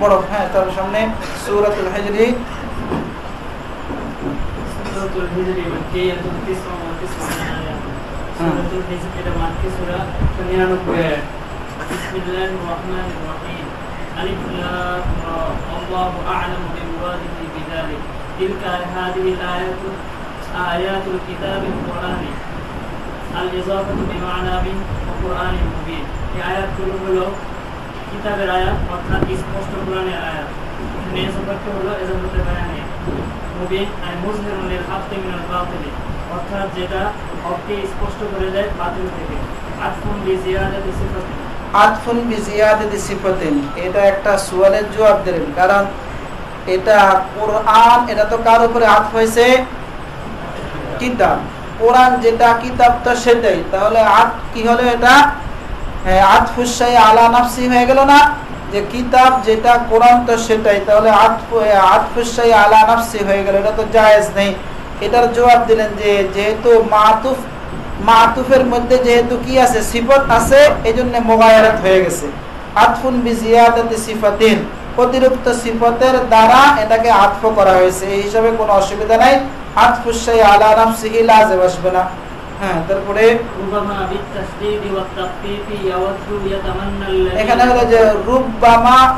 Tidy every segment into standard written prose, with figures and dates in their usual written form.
বড়। হ্যাঁ, তার সামনে সূরাতুল হিজরি, সূরাতুল হিজরি মাক্কিয়াতুন 99 আয়াত। সূরাতুল হিজরি এটা মাক্কি সূরা 99 আয়াত। বিসমিল্লাহির রহমানির রহিম। আলিফ লাম রা। আল্লাহু আ'লামু বিমুরাদিহি বিযালিক। তিলকা হাযিহিল আয়াতু আয়াতুল কিতাবিল কুরআনি। আল ইজাফাতু বিমা'না মিন ওয়া কুরআনিন মুবিন। এই আয়াতগুলো হলো কিতাবের আয়াত, অর্থাৎ স্পষ্ট কোরআনের আয়াত। এখানে ইজাফাত হলো ইজাফাতুল বায়ানি। মুবিন আই মুযহিরুন লিল হাক্কি মিনাল বাতিল, অর্থাৎ যেটা হককে স্পষ্ট করে দেয় বাতিল থেকে। আতফুন বিজিয়াদাতি সিফাতিন। আতফুন বিজিয়াদাতি সিফাতিন, এটা একটা সুয়ালের জবাব দিলেন, কারণ এটা কোরআন, এটা তো কার উপরে আতফ হয়েছে? কিতাব। কোরআন যেটা, কিতাব তো সেটাই, তাহলে কি হলো এটা? আতফুস শাই আলা নাফসি হয়ে গেল না? যে কিতাব যেটা, কোরআন তো সেটাই, তাহলে আতফুস শাই আলা নাফসি হয়ে গেল, এটা তো জায়েজ নেই। এটার জবাব দিলেন যে যেহেতু মাতুফের মধ্যে যেহেতু কি আছে? সিফত আছে, এজন্য মুগায়ারাত হয়ে গেছে। আতফুন বিজিয়াদাতি সিফাতিন, অতিরিক্ত সিফতের দ্বারা এটাকে আতফ করা হয়েছে, এই হিসাবে কোনো অসুবিধা নাই। আতফুস শাই আলা নাফসিহি লাজিম আসবে না। হ্যাঁ, তারপরে এখানে হলো যে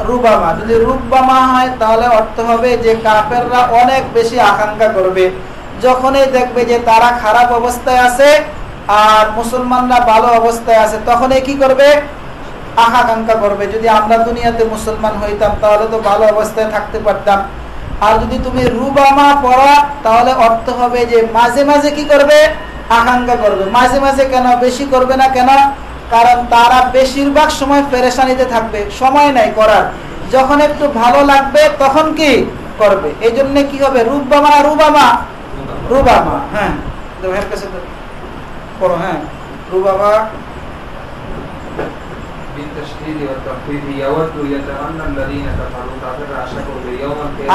রুবামা, যদি রুবামা হয় তাহলে অর্থ হবে যে কাফেররা অনেক বেশি আকাঙ্ক্ষা করবে, যখনই দেখবে যে তারা খারাপ অবস্থায় আছে আর মুসলমানরা ভালো অবস্থায় আছে, তখনই কি করবে? আকাঙ্ক্ষা করবে, যদি আমরা দুনিয়াতে মুসলমান হইতাম তাহলে তো ভালো অবস্থায় থাকতে পারতাম। আর যদি তুমি রুবামা পড়া, তাহলে অর্থ হবে যে মাঝে মাঝে কি করবে? আকাঙ্ক্ষা করবে। মাঝে মাঝে কেন? বেশি করবে না কেন? কারণ তারা বেশিরভাগ সময় পেরেশানিতে থাকবে, সময় নাই করার। যখন একটু ভালো লাগবে তখন কি করবে, এই জন্য কি হবে? রুবামা রুবামা। হ্যাঁ, ভাইয়ের কাছে পড়ো। হ্যাঁ, রুবামা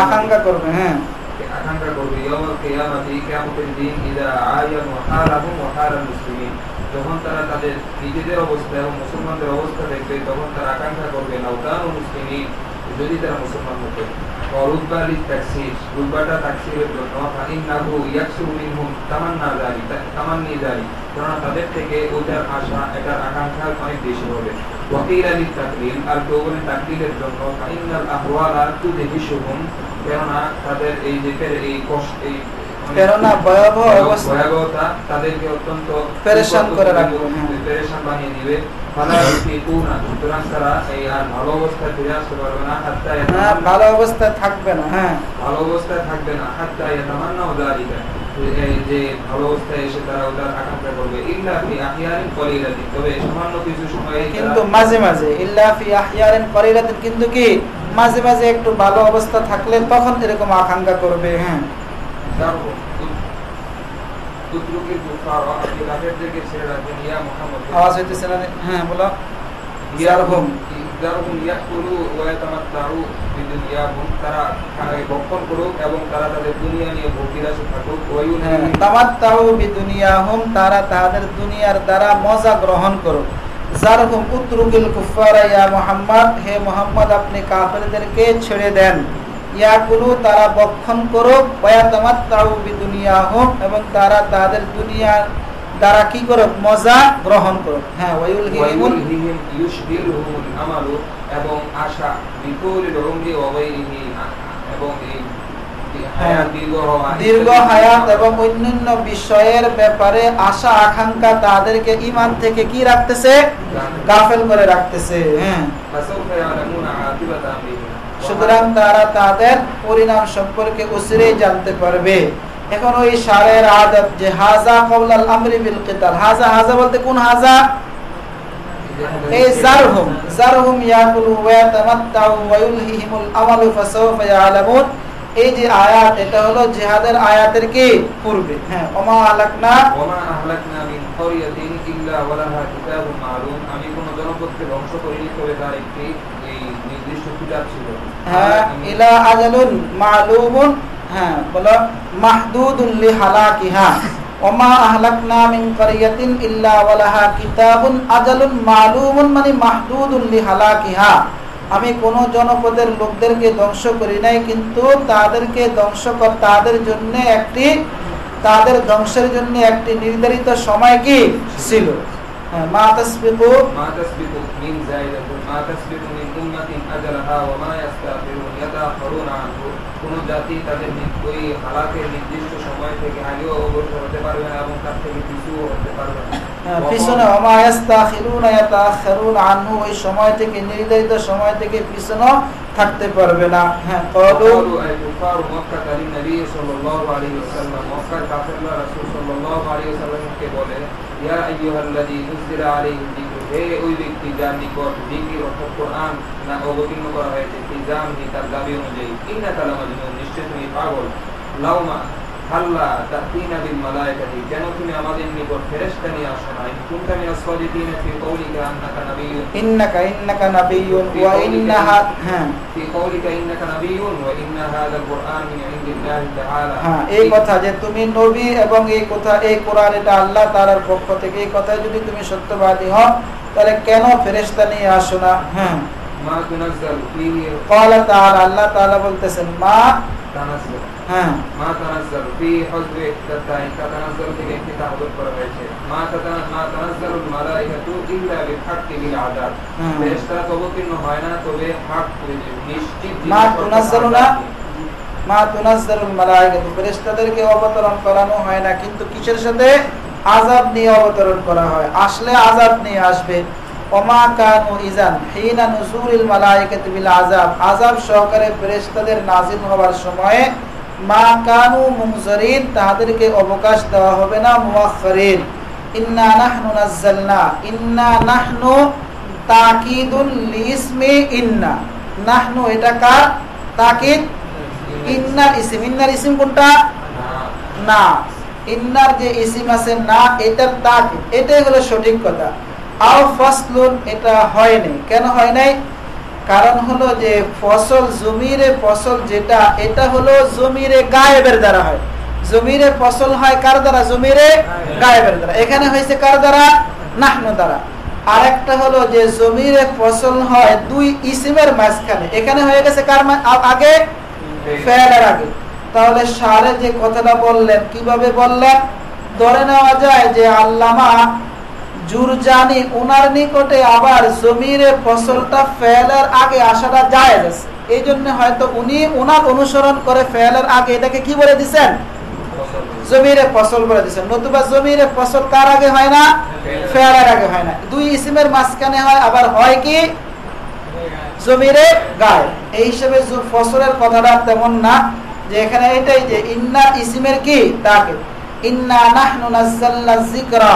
আকাঙ্ক্ষা করবে। হ্যাঁ, আকাঙ্ক্ষা করবে ইয়াউমুল কিয়ামতি, কিয়ামতের দিন, ইযা আয়ানু হালাহুম ওয়া হালাল মুসলিমিন, যখন তারা তাদের নিজেদের অবস্থা এবং মুসলমানদের অবস্থা দেখবে, তখন তারা আকাঙ্ক্ষা করবে লাউ কানু মুসলিমিন, যদি তারা মুসলমান হতো। রুব্বা লিতাকসির, রুব্বাটা তাকসিরের জন্য, ফাইন্নাহু ইয়াকসুরু মিনহুম তামান্না যালিকা, তামান্নি যালিক, কারণ তাদের থেকে ওটার আশা, এটার আকাঙ্ক্ষা অনেক বেশি হবে। ওয়াকিলা লিতাকলিল, আর কেউ বলে তাকলিলের জন্য, ফাইন্নাল আহওয়ালা তুযহিশুহুম, কেননা তাদের এই যে এই কষ্ট, এই কেননা ভয়াবহতা তাদেরকে অত্যন্ত পেরেশান করে রাখবে, পেরেশান বানিয়ে দিবে। সুতরাং তারা এই আর ভালো অবস্থায় ফিরে আসতে পারবে না, ভালো অবস্থায় থাকবে না। হ্যাঁ, ভালো অবস্থায় থাকবে না, হাত্তা ইয়াতামান্নাউ যালিকা, যে ভালো অবস্থায় এসে তারা ওটার আকাঙ্ক্ষা করবে। ইল্লা ফি আহইয়ারিন কলিলাতিন, তবে সামান্য কিছু সময়ে, কিন্তু মাঝে মাঝে। ইল্লা ফি আহইয়ারিন কলিলাতিন, কিন্তু কি মাঝে মাঝে একটু ভালো অবস্থা থাকলে তখন এরকম আকাঙ্ক্ষা করবে। হ্যাঁ, আওয়াজ হইতেছে না? হ্যাঁ, বলো। তারা ভক্ষণ করুক এবং তারা তাদের দুনিয়া নিয়ে ভোগবিলাসে থাকুক। তামাত্তাউ বিদুনিয়াহুম, তারা তাদের দুনিয়ার দ্বারা মজা গ্রহণ করুক। জারহুম উতরুকিল কুফারা ইয়া মুহাম্মদ, হে মুহাম্মদ আপনি কাফেরদেরকে ছেড়ে দেন। ইয়াকুলু, তারা ভক্ষণ করুক। ওয়াতামাত্তাউ বিদুনিয়াহুম, এবং তারা তাদের দুনিয়ার দ্বারা কি করুক? মজা গ্রহণ করুক। হ্যাঁ, ওয়ায়ুলহিহিম ইউশগিলহুমুল আমালু, এবং আশা, বিকুলিল উমরি ওয়া গায়রিহি, এবং এই দীর্ঘ হায়াত এবং অন্যান্য বিষয়ের ব্যাপারে আশা আকাঙ্ক্ষা তাদেরকে ঈমান থেকে কি রাখতেছে? গাফেল করে রাখতেছে। হ্যাঁ, সুতরাং তারা তাদের পরিণাম সম্পর্কে অচিরেই জানতে পারবে। এখন ওই শারের আদব যে হাজা ক্বাবলাল আমরি বিল কিতাল, হাজা বলতে কোন হাজা? এই জারহুম ইয়াকুলু ওয়া ইয়াতামাত্তাউ ওয়া ইউলহিহিমুল আমালু ফাসাওফা ইয়ালামুন, এই যে আয়াত, এটা হলো জিহাদের আয়াতের কি পূর্বে। হ্যাঁ, ওমা আহলাকনা মিন ক্বরিয়াতিন ইল্লা ওয়ালাহা কিতাবুন মালুম, আমি কোন জনপদকে ধ্বংস করিনি, তবে তার একটি এই নির্দিষ্ট কিতাব ছিল। হ্যাঁ, ইলা আজালুন মালুমুন, হ্যাঁ বলো, মাহদুদুন লিহালাকিহা। ওমা আহলাকনা মিন ক্বরিয়াতিন ইল্লা ওয়ালাহা কিতাবুন আজালুন মালুমুন, মানে মাহদুদুন লিহালাকিহা, আমি কোন জনপদের লোকদেরকে ধ্বংস করি নাই, কিন্তু তাদেরকে তাদের ধ্বংসের জন্য একটি নির্ধারিত সময় কি ছিল। মা তাসবিকু মিন যায়দাতুন মা তাসবিকু মিন উম্মাতিন আজলাহা ওয়া মা ইস্তাখিরুন ইয়াতাখারুনা আনহু। কোন জাতি তাদের ওই হালাকের নির্দিষ্ট সময় থেকে আগেও অগ্রসর হতে পারবে না এবং তার থেকে পিছুও হতে পারবে না। পিছনে ওয়া মা ইস্তাখিরুনা ইয়াতাখারুনা আনহু, ওই সময় থেকে নির্ধারিত সময় থেকে পিছনে থাকতে পারবে না। হ্যাঁ, ক্বালু কুফার মক্কা তালিন নবী সাল্লাল্লাহু আলাইহি ওয়াসাল্লাম, মক্কার কাফেররা রাসূল সাল্লাল্লাহু আলাইহি ওয়াসাল্লামকে বলে, ইয়া আইয়ুহাল্লাযী নুজিলা আলাইহি যিকর, হে ওই ব্যক্তি যার নিকট যিকির অর্থাৎ কোরআন না অবতীর্ণ করা হয়েছে, তিজামহি তার দাবি অনুযায়ী, ইন্নাকা লামাজনুন, নিশ্চয় তুমি পাগল, লাউমা হাল্লা তাতিনা বিল মালায়েকাতি, কেন তুমি আমাদের নিকট ফেরেশতা নিয়ে আসো না, কুনতা মিনাস সাদিকিনা ফি কওলিকা আন্নাকা নাবিয়্যুন, ইন্নাকা নাবিয়্যুন ওয়া ইন্নাহা ফি কওলিকা ইন্নাকা নাবিয়্যুন ওয়া ইন্না হাযাল কুরআন মিন ইনদিল্লাহি তাআলা। এই কথা যে তুমি নবী এবং এই কোরআন এটা আল্লাহ তাআলার পক্ষ থেকে, এই কথা যদি তুমি সত্যবাদী হও তাহলে কেন ফেরেশতা নিয়ে আসো না। মা তুনাজ্জালু ফীহি, ক্বালা তাআলা, আল্লাহ তাআলা বলতেছেন মা তানাজ্জালু, মা তানাজ্জালু ফি হযবি তাতাই, তানাজ্জালু থেকে একটি তাহদুর করা হয়েছে, মা তানাজ্জালুল মালায়েকাতু ইল্লা বিল হাক্কি বিল আযাব, ফেরেশতারা অবতীর্ণ হয় না তবে হক নিশ্চিত। মা তুনাজ্জালুল মালায়েকাতু, ফেরেশতাদেরকে অবতরণ করানো হয় না, কিন্তু কিসের সাথে? আযাব নিয়ে অবতরণ করা হয়, আসলে আযাব নিয়ে আসবে। ওমা কানু ইজান হিনা নুজুলিল মালায়েকাতি বিল আযাব, আযাব সহকারে ফেরেশতাদের নাযিল হওয়ার সময়ে মা কানু মুনজারিন, তাদেরকে অবকাশ দেওয়া হবে না, মুআখখারিন। ইন্না নাহনু নাযালনা, ইন্না নাহনু তাকিদুল লিইসমি ইন্না, নাহনু এটা কার তাকিদ? ইন্নার ইসম কোনটা? না, ইন্নার যে ইসম আছে না, এটার তাকিদ, এটাই হলো সঠিক কথা। আও ফাসলুন, এটা হয় নাই। কেন হয় নাই? কারণ হলো যে ফসল, জমিরে ফসল যেটা, এটা হলো জমিরে গায়েবের দ্বারা হয়। জমিরে ফসল হয় কার দ্বারা? জমিরে গায়েবের দ্বারা। এখানে হয়েছে কার দ্বারা? নাহনু দ্বারা। আর একটা হলো যে জমিরে ফসল হয় দুই ইসমের মাঝখানে, এখানে হয়ে গেছে কার আগে? ফেলের আগে। তাহলে সারে যে কথাটা বললেন, কিভাবে বললেন? ধরে নেওয়া যায় যে আল্লামা জুরজানি উনার নিকটে আবার জমিরে ফসলটা ফেলের আগে আসাটা জায়েজ আছে, এই জন্য হয়তো উনি উনার অনুসরণ করে ফেলের আগে এটাকে কি বলে দিচ্ছেন? জমিরে ফসল বলে দিচ্ছেন। নতুবা জমিরে ফসল কার আগে হয় না? ফেলের আগে হয় না, দুই ইসমের মাঝখানে হয়, আবার হয় কি জমিরে গায়ে। এই হিসেবে ফসলের কথাটা তেমন না, যে এখানে এটাই যে ইন্না ইসমের কি তাকে, ইন্না নাহনু নাযালনা যিকরা,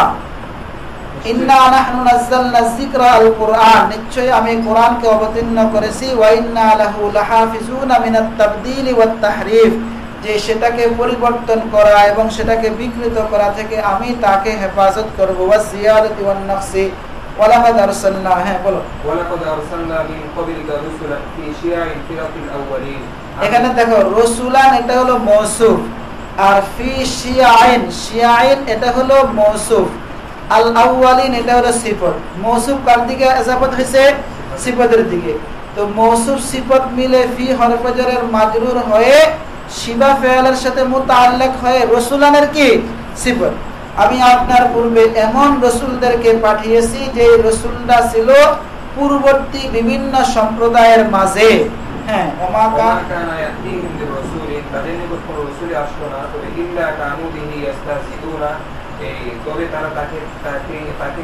ইন্না নাহনু নাযালনা যিকরা আল কুরআন, নিশ্চয়ই আমি কোরআনকে অবতীর্ণ করেছি, ওয়া ইন্না লাহু লাহাফিজুনা মিনাত তাবদীলি ওয়াত তাহরিফ, যে সেটাকে পরিবর্তন করা এবং সেটাকে বিকৃত করা থেকে আমি তাকে হেফাজত করব। ওয়া জিয়াদাতি ওয়ান নাকসি ওয়ালাকাদ আরসালনা, হ্যাঁ বলো। ওয়ালাকাদ আরসালনা মিন ক্বাবলিকা রুসুলান ফি শিয়াইল ফিরাতিল আউয়ালিন, এখানে দেখো রসুলান এটা হলো মৌসুফ, আর ফি শিয়াইন, শিয়াইন এটা হলো মৌসুফ, আল আউয়ালিন এটা হলো সিফত। মৌসুফ কার দিকে ইজাফত হয়েছে? সিফতের দিকে। তো মৌসুফ সিফত মিলে ফি হরফ জারের মাজরুর হয়ে শিবা ফেলের সাথে মুতাআল্লিক হয়ে রসুলানের কি সিফত। আমি আপনার পূর্বে এমন রসুলদেরকে পাঠিয়েছি যে রসুলরা ছিল পূর্ববর্তী বিভিন্ন সম্প্রদায়ের মাঝে। হ্যাঁ, ওমা কানা ইয়াতিহিম বিরাসূলিন, তাদের নিকট কোন রাসূল আসলো না, তবে ইল্লা কানু বিহি ইস্তাহজিউনা, তবে তারা তাকে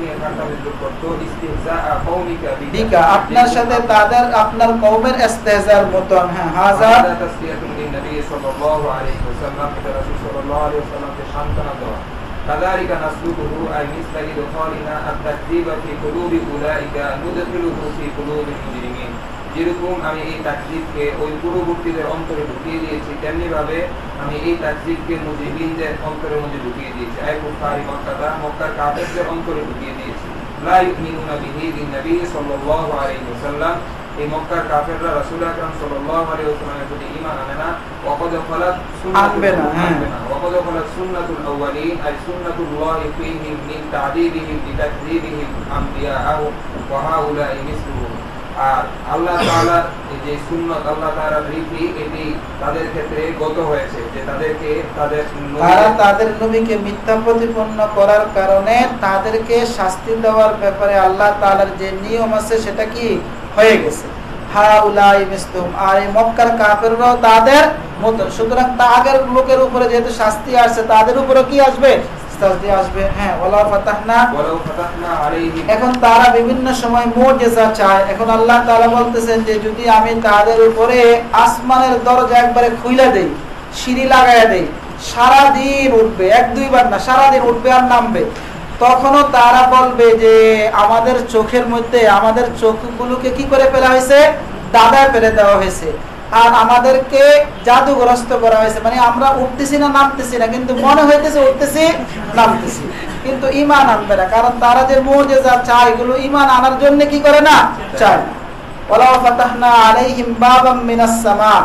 নিয়ে ঠাট্টা বিদ্রুপ করত। ইস্তিহজা কওমিকা বিকা, আপনার সাথে তাদের আপনার কওমের ইস্তিহজার মতন। হ্যাঁ, হাযা তাসলিয়াতুন লিন নবী সাল্লাল্লাহু আলাইহি ওয়াসাল্লাম, রাসূল সাল্লাল্লাহু আলাইহি ওয়াসাল্লামকে সান্ত্বনা দেওয়া। কাযালিকা নাসলুকুহু আই মিসলা ইদখালিনা আত-তাকযীবা ফি কুলুবি উলাইকা নুদখিলুহু ফি কুলুবিল মুজরিমিন, যেরকম আমি এই তাকযীবকে ওই পূর্ববর্তীদের অন্তরে ঢুকিয়ে দিয়েছি, তেমনি ভাবে আমি এই তাকযীবকে মুজরিমিনদের অন্তরের মধ্যে ঢুকিয়ে দিয়েছি। আই কুফারি মক্কা, মক্কার কাফেরদের অন্তরে ঢুকিয়ে দিয়েছি। লা ইউমিনুনা বিহি বিন নবী সাল্লাল্লাহু আলাইহি ওয়াসাল্লাম, এই মক্কার কাফেররা রাসূল আকরাম সাল্লাল্লাহু আলাইহি ওয়াসাল্লামের প্রতি ঈমান আনে না। ওয়াকাদ ফালাত সুন্নাতুল আউয়ালিন, আই সুন্নাতুল্লাহি ফীহিম মিন তা'দীবিহিম বিতাকযীবিহিম আমবিয়াআহু ওয়া হাউলাই মিসলুহু, আর আল্লাহ তাআলার এই যে সুন্নাত, আল্লাহ তাআলার রীতি, এটি তাদের ক্ষেত্রে গত হয়েছে যে তাদেরকে তাদের নবীকে মিথ্যা প্রতিপন্ন করার কারণে তাদেরকে শাস্তি দেওয়ার ব্যাপারে আল্লাহ তাআলার যে নিয়ম আছে সেটা কি হয়ে গেছে। হাউলাই মিসলুম, আর এই মক্কার কাফেররাও তাদের মত। সুতরাং আগের লোকের উপরে যেহেতু শাস্তি আসছে, তাদের উপরে কি আসবে? শাস্তি আসবে। হ্যাঁ, ওয়ালা ফাতাহনা আলাইহিম। এখন তারা বিভিন্ন সময় মুজিজা চায়। এখন আল্লাহ তাআলা বলতেছেন যে যদি আমি তাদের উপরে আসমানের দরজা একবারে খুইলা দেই, সিঁড়ি লাগায়া দেই, সারা দিন উঠবে, এক দুইবার না, সারা দিন উঠবে আর নামবে, তখনও তারা বলবে যে আমাদের চোখের মধ্যে আমাদের চোখগুলোকে কি করে ফেলা হয়েছে? দাদায় ফেলে দেওয়া হয়েছে, আর আমাদেরকে জাদুগ্রস্ত করা হয়েছে। মানে আমরা উঠতেছি না নামতেছি না, কিন্তু মনে হইতেছে উঠতেছি নামতেছি, কিন্তু ঈমান আনবে না। কারণ তারা যে মুজিজা চায়, এগুলো ঈমান আনার জন্য কি করে না, চায় না। ওয়ালা ফাতাহনা আলাইহিম বাবাম মিনাস সামা,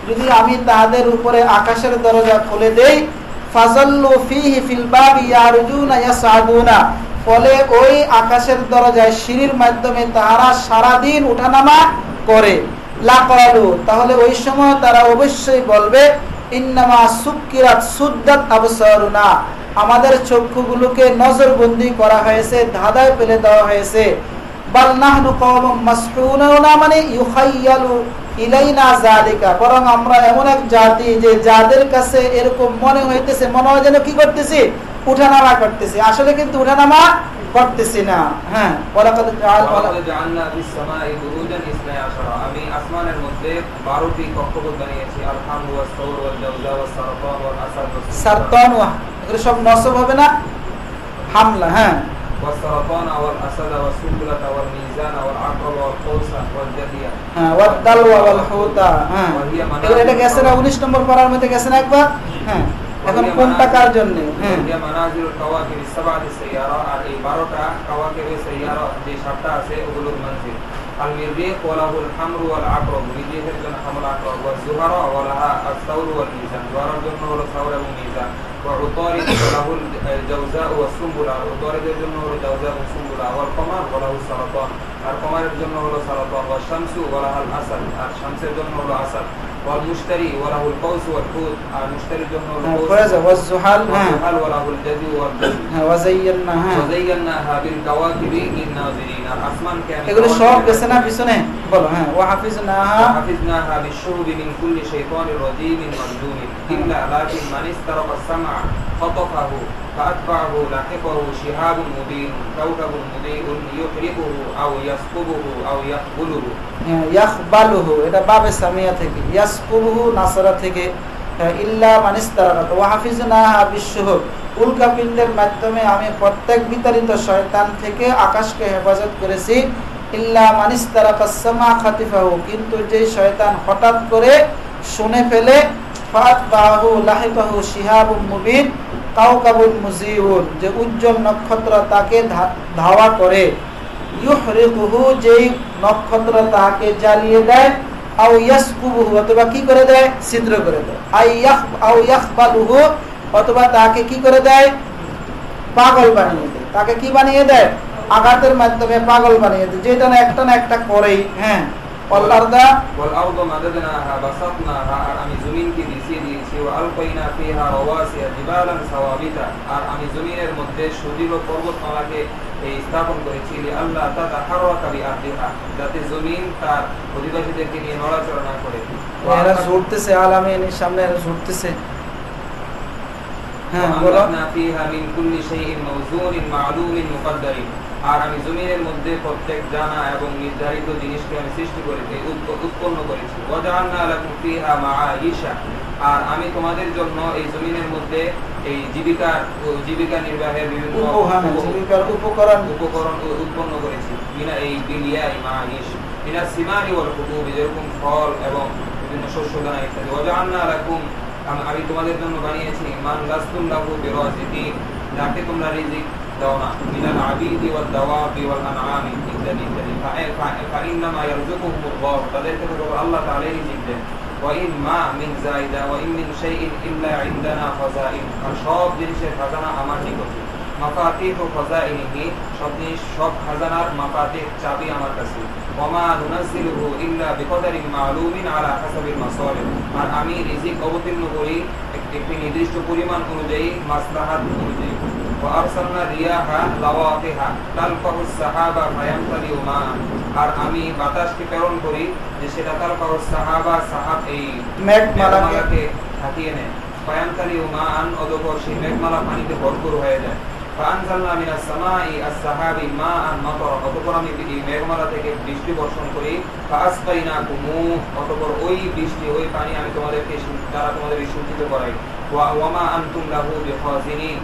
যদি আমি তাদের উপরে আকাশের দরজা খুলে দেই, ফাযাল্লু ফীহি ফিল বাবি ইয়ারজুনা ইয়াসআদুনা, ফলে ওই আকাশের দরজায় সিঁড়ির মাধ্যমে তারা সারা দিন ওঠানামা করে। লাকালু, তাহলে ওই সময় তারা অবশ্যই বলবে ইন্নামা সুক্কিরাত সুদ্দাত আবসারুনা, আমাদের চক্ষুগুলোকে নজরবন্দি করা হয়েছে, ধাঁধায় ফেলে দেওয়া হয়েছে। বাল নাহনু কওমুম মাসহুনা, মানে ইউখাইয়ালু ইলাইনা যালিকা, বরং আমরা এমন এক জাতি যে যাদের কাছে এরকম মনে হইতেছে, মনে হয় যেন কি করতেছি? উঠানামা করতেছি, আসলে কিন্তু উঠানামা করতেছি না। হ্যাঁ, ওয়ালাকাদ জাআলনা ফিস সামাই বুরুজান 12, আমি আসমানের মধ্যে 12টি কক্ষপথ বানিয়েছি। আল হামু ওয়াস সাউর ওয়াল জাওজা ওয়াস সারতান ওয়াল আসাদ সারতান, এগুলো সব নসব হবে না? হামলা, হ্যাঁ, ওয়াস সারতান ওয়াল আসাদ ওয়াস সুবুলাত ওয়াল মিজান ওয়াল আকরাব ওয়াল কৌসা ওয়াল জাদিয়া, হ্যাঁ, ওয়াদ দালওয়া ওয়াল হুতা। হ্যাঁ, এটা গেছে না 19 নম্বর পারার মধ্যে গেছে না একবার? হ্যাঁ, এখন কোনটা কার জন্য? হ্যাঁ, ইয়া মানাজিরুল কাওয়াকিব সাবাতি সাইয়ারা, আর এই 12টা কাওয়াকিব সাইয়ারা যে 7টা আছে ওগুলোর মঞ্জিল। আল মিররিহ ওয়ালাহুল হামরু ওয়াল আকরাব, মিররিহের জন্য হামল আকরাব, ওয়াজ জুহারা ওয়ালাহা আস-সাউর ওয়াল মিজান, জুহারার জন্য হলো সাউর এবং মিজান। ওয়া উতারিদ ওয়ালাহুল জাওজা ওয়াস সুম্বুলা, উতারিদের জন্য হলো জাওজা এবং সুম্বুলা। ওয়াল কমার ওয়ালাহুস সারাতান, আর কমারের জন্য হলো সারাতান। ওয়াস শামসু ওয়ালাহাল আসাদ, আর শামসের জন্য হলো আসাদ। ওয়াল মুশতারি ওয়ালাহুল কৌস ওয়াল হুত, আর মুশতারির জন্য হলো কৌস। ওয়াজ জুহাল, হ্যাঁ, জুহাল ওয়ালাহুল জাদি ওয়াল জাদি। হ্যাঁ, ওয়াজাইয়ান্না, হ্যাঁ, ওয়াজাইয়ান্নাহা বিল কাওয়াকিবি লিন-নাযিরিন, আর আসমানকে আমি এগুলো সব গেছে না পিছনে? বলো। হ্যাঁ, ওয়া হাফিজনাহা বিশ-শুহুবি মিন কুল্লি শাইতানির রাজীমিন মাযলুমিন, ইল্লা লাকিন মান ইসতারাকা আস-সামআ ফাতাফাহু ফাআতবাহু লাহিকাহু শিহাবুন মুবিন, কাওকাবুন মুদিউন ইউহরিকুহু আও ইয়াসকুবুহু আও ইয়াকবুলুহু। ইয়াখবালুহু, এটা বাবে সামিয়া থেকে, ইয়াসকুবুহু নাসরা থেকে। ইল্লা মান ইসতারাকা, ওয়া হাফিজনাহা বিশ-শুহুব, উল্কাপিণ্ডের মাধ্যমে আমি প্রত্যেক বিতাড়িত শয়তান থেকে আকাশকে হেফাজত করেছি। ইল্লা মান ইসতারাকা আস-সামআ খাতিফাহু, কিন্তু যে শয়তান হঠাৎ করে শুনে ফেলে, ফাতবাহু লাহিকাহু শিহাবুন মুবিন কাওকাবুন মুজিউন, যে উজ্জ্বল নক্ষত্র তাকে ধাওয়া করে। ইউহরিকুহু, যেই নক্ষত্র তাকে জ্বালিয়ে দেয়। আও ইয়াসকুবুহু, অথবা কি করে দেয়? ছিদ্র করে দেয়। আও ইয়াখবালুহু, অথবা তাকে কি করে দেয়? পাগল বানিয়ে দেয়। তাকে কি বানিয়ে দেয়? আঘাতের মাধ্যমে পাগল বানিয়ে দেয়, যেটা না একটা করেই। হ্যাঁ, ওয়াল-আরদা মাদাদনাহা বাসাতনাহা, আর আমি জমিনকে বিছিয়ে দিয়েছি। ওয়া আলকাইনা ফিহা রাওয়াসিয়া জিবালান সাওয়াবিতা, আর আমি জমিনের মধ্যে সুদৃঢ় পর্বতমালাকে স্থাপন করেছি। আল্লাহ তাতাহাররাকা বিআরদিহা, যাতে জমিন তার অধিবাসীদেরকে নিয়ে নড়াচড়া না করে। এরা ঝুরতেছে, আলামিনের সামনে এরা ঝুরতেছে। হ্যাঁ, বলো। ফিহা মিন কুল্লি শাইইন মাওজুনিন মা'লুমিন মুকাদ্দারিন, আর আমি জমিনের মধ্যে প্রত্যেক জানা এবং নির্ধারিত জিনিসকে আমি সৃষ্টি করেছি, উৎপন্ন করেছি। ওয়াজআলনা লাকুম ফিহা মাআইশা, আর আমি তোমাদের জন্য এই জমিনের মধ্যে এই জীবিকা নির্বাহের বিভিন্ন উপকরণ উৎপন্ন করেছি। বিনা এই বিলিয়াই মাআইশ বিনা সিমারি ওয়াল হুবুব, যেরকম ফল এবং বিভিন্ন শস্য দানা ইত্যাদি। ওয়াজআলনা লাকুম, আমি তোমাদের জন্য বানিয়েছি মান লাস্তুম লাহু বিরাজিকিন, যাকে তোমরা রিজিক দাও না। মিনাল আবিদি ওয়াদ দাওয়াবি ওয়াল আনআমি ইত্যাদি ইত্যাদি। ফাইন্নামা ইয়ারযুকুহুমুল্লাহ, তাদেরকে তো আল্লাহ তাআলাই রিজিক দেন। ওয়া ইন মা মিন যায়দা ওয়া ইন মিন শাইইন ইল্লা ইনদানা খাযাইন, আর সব জিনিসের খাজানা আমার নিকটে। মাফাতিহু খাযাইনিহি, সব খাজানার মাফাতিহ চাবি আমার কাছে। ওয়ামা নুনাজ্জিলুহু ইল্লা বিকদারিন মা'লুমিন আলা হাসাবিল মাসালিহ, আর আমি রিজিক অবতীর্ণ করি একটি নির্দিষ্ট পরিমাণ অনুযায়ী, মাসলাহাত অনুযায়ী। ওয়া আরসালনা রিয়াহা লাওয়াকিহা তালফাহুস সাহাবা ফায়ামতালিউ মা, আর আমি বাতাসকে প্রেরণ করি যে সেটা তালফাহুস সাহাবা, সাহাব এই মেঘমালাকে ঢাকিয়ে নেয়। ফায়ামতালিউ মান, অতঃপর সেই মেঘমালা পানিতে ভরপুর হয়ে যায়। ফাআনজালনা মিনাস সামাই আস-সাহাবি মাআন মাতারা, অতঃপর আমি এই মেঘমালা থেকে বৃষ্টি বর্ষণ করি। ফাআসকাইনাকুমু, অতঃপর ওই বৃষ্টি, ওই পানি আমি তোমাদেরকে দ্বারা তোমাদের সিঞ্চিত করাই। ওয়ামা আনতুম লাহু বিখাজিনিন,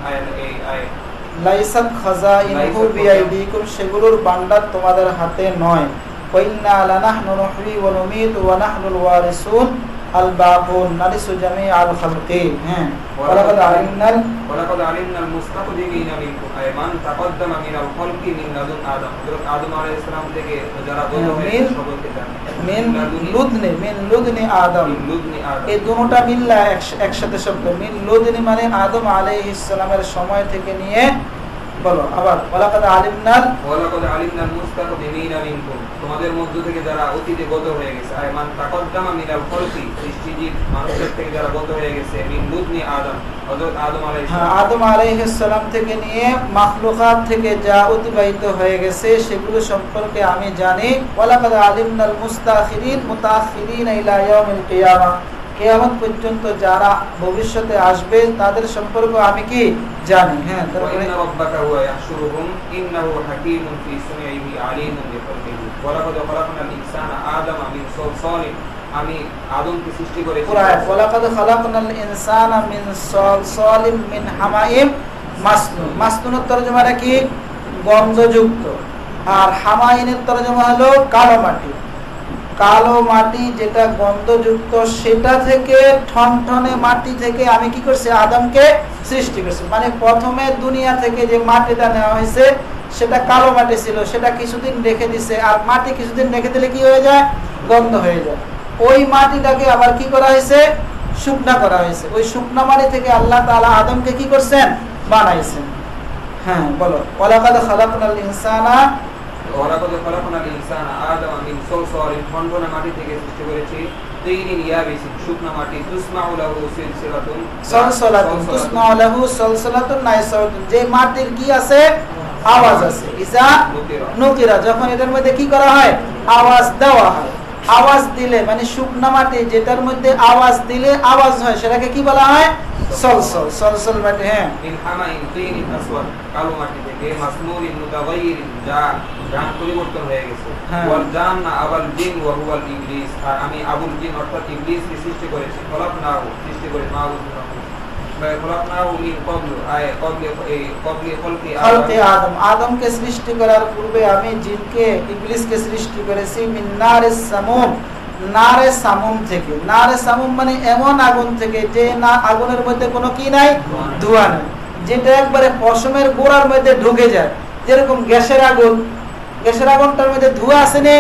লাইসাত খাযাইনুহু বিআইদিকুম, সেগুলোর ভান্ডার তোমাদের হাতে নয়। ওয়া ইন্না লানাহনু নুহয়ি ওয়া নুমীতু ওয়া নাহনুল ওয়ারিসুন আল বাকুন নারিসু জামিআল খালকি। হ্যাঁ, ওয়ালাকাদ আলিমনাল মুস্তাকদিমিনা মিনকুম, আই মান তাকদ্দামা মিনাল খালকি মিন লাদুন আদম, হযরত আদম আলাইহিস সালাম থেকে যারা বড় হয়েছে সবাইকে জানেন। মিন লুদনি আদম, এই দুটোটা মিল্লা একসাথে শব্দ। মিন লুদনি মানে আদম আলাইহিস সালামের সময় থেকে নিয়ে, বলো আবার, ওয়ালাকাদ আলিমনাল মুস্তাকদিমিনা মিনকুম, তোমাদের মধ্য থেকে যারা অতীতে গত হয়ে গেছে। আই মান তাকদ্দামা মিনাল খালকি, সৃষ্টিজীব মানুষের থেকে যারা গত হয়ে গেছে। মিন লুদনি আদম, হযরত আদম আলাইহিস সালাম থেকে নিয়ে মাখলুকাত থেকে যা অতিবাহিত হয়ে গেছে সেগুলো সম্পর্কে আমি জানি। ওয়ালাকাদ আলিমনাল মুতাআখিরিন ইলা ইয়াউমিল কিয়ামাহ, কিয়ামত পর্যন্ত যারা ভবিষ্যতে আসবে তাদের সম্পর্কে আমি কি জানি। হ্যাঁ, তারপরে রাব্বাকা হুয়া ইয়াহশুরুহুম ইন্নাহু হাকীমুন ফি সুনিহি আলীমুন বিখালকিহি। ওয়ালাকাদ খালাকনাল ইনসানা আদামা মিন সালসালিন, আমি আদমকে সৃষ্টি করেছি। ওয়ালাকাদ খালাকনাল ইনসানা মিন সালসালিন মিন হামাইম মাসনুন। মাসনুনের তরজমাটা কি? গন্ধযুক্ত। আর হামাইনের তরজমা হলো কালো মাটি। কালো মাটি যেটা গন্ধযুক্ত, সেটা থেকে ঠনঠনে মাটি থেকে আমি কি করছি? আদমকে সৃষ্টি করছি। মানে প্রথমে দুনিয়া থেকে যে মাটিটা নেওয়া হয়েছে সেটা কালো মাটি ছিল, সেটা কিছুদিন রেখে দিছে। আর মাটি কিছুদিন রেখে দিলে কি হয়ে যায়? গন্ধ হয়ে যায়। ওই মাটিটাকে আবার কি করা হয়েছে? শুকনা করা হয়েছে। ওই শুকনা মাটি থেকে আল্লাহ তাআলা আদমকে কি করছেন? বানাইছেন। হ্যাঁ, বলো, ওয়ালাকাদ খালাকনাল ইনসানা, ওয়ালাকাদ খালাকনাল ইনসানা আদামা মিন সালসালিন, ঠনঠনে মাটি থেকে সৃষ্টি করেছি। তিনিন ইয়াবিসিন, শুকনা মাটি। তুসমাউ লাহু সিলসিলাতুন সালসালাতুন, তুসমাউ লাহু সালসালাতুন নাইসাতুন, যে মাটির কি আছে? আওয়াজ আছে। ইজা নুকিরা, যখন এটার মধ্যে কি করা হয়? আওয়াজ দেওয়া হয়। আওয়াজ দিলে মানে শুকনা মাটি যেটার মধ্যে আওয়াজ দিলে আওয়াজ হয় সেটাকে কি বলা হয়? সলসল। সলসল মাটি। হ্যাঁ, মিন হামাইন তিনিন আসওয়াদ, কালো মাটি থেকে। মাসনুরিন মুতাগায়্যিরিন, যা গান পরিবর্তন হয়ে গেছে। ওয়াল জান্না আবাল জিন ওয়া হুয়াল ইবলিস, আর আমি আবুল জিন অর্থাৎ ইবলিসকে সৃষ্টি করেছি। খলাকনাহু, সৃষ্টি করেছি। মাউদ আদমকে সৃষ্টি করার পূর্বে আমি জিনকে, ইবলিসকে সৃষ্টি করেছি। মিন নারিস সামুম, নারে সামুম থেকে। নারে সামুম মানে এমন আগুন থেকে যে না আগুনের মধ্যে কোনো কি নাই? ধোঁয়া নাই, যেটা একবারে পশমের গোড়ার মধ্যে ঢুকে যায়। যেরকম গ্যাসের আগুন, গ্যাসের আগুনটার মধ্যে ধোঁয়া আছে না?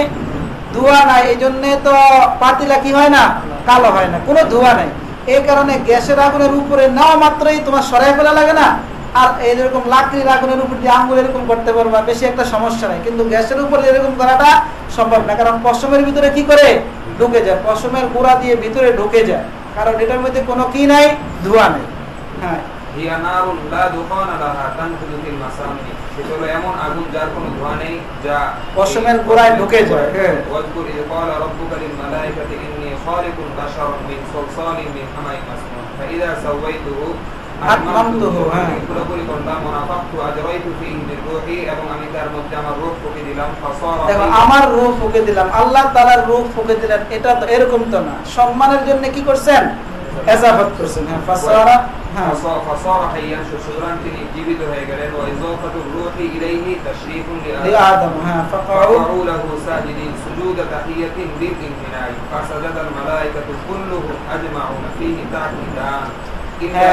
ধোঁয়া নাই, এই জন্য তো পাতিলা কি হয় না? কালো হয় না, কোনো ধোঁয়া নাই। এই কারণে গ্যাসের আগুনের উপরে নেওয়া মাত্রই তোমার সরাই ফেলা লাগে না। আর এইরকম লাকড়ির আগুনের উপর দিয়ে আঙ্গুল এরকম করতে পারবা, বেশি একটা সমস্যা নাই। কিন্তু গ্যাসের উপরে এরকম করাটা সম্ভব না, কারণ পশমের ভিতরে কি করে ঢুকে যায়, পশমের গোড়া দিয়ে ভিতরে ঢুকে যায়, কারণ এটার মধ্যে কোনো কি নাই? ধোঁয়া নেই। হ্যাঁ, হিয়া নারুন লা দুখানা লাহা তানফুযু ফিল মাসামি, সেটা হলো এমন আগুন যার কোনো ধোঁয়া নেই, যা পশমের গোড়ায় ঢুকে যায়। হ্যাঁ, ওয়াজকুর ইয ক্বালা রাব্বুকা লিল মালাইকাতি ইন্নী খালিকুন বাশারান মিন সালসালিন মিন হামাইন মাসনুন ফাইযা সাওয়াইতুহু আতমামতুহু, পুরোপুরি করলাম। ওয়ানাফাখতু আজরাইতু ফীহি মির রূহি, এবং আমি তার মধ্যে আমার রূহ ফুঁকে দিলাম। ফাসারা, দেখো আমার রূহ ফুঁকে দিলাম, আল্লাহ তাআলার রূহ ফুঁকে দিলেন। এটা তো এরকম তো না, সম্মানের জন্য কি করছেন? এজাফত করছেন। হ্যাঁ, ফাসারা, হ্যাঁ, ফাসারা হাইয়ান, সুতরাং তিনি জীবিত হয়ে গেলেন। ওয়া ইযাফাতুর রূহি ইলাইহি তাশরীফুন লিআদম, হ্যাঁ, ফাকাউ লাহু সাজিদিন সুজুদা তাহিয়াতিন বিল ইনহিনাই ফাসাজাদাল মালায়েকাতু কুল্লুহুম আজমাউনা ফীহি তা'কিদান।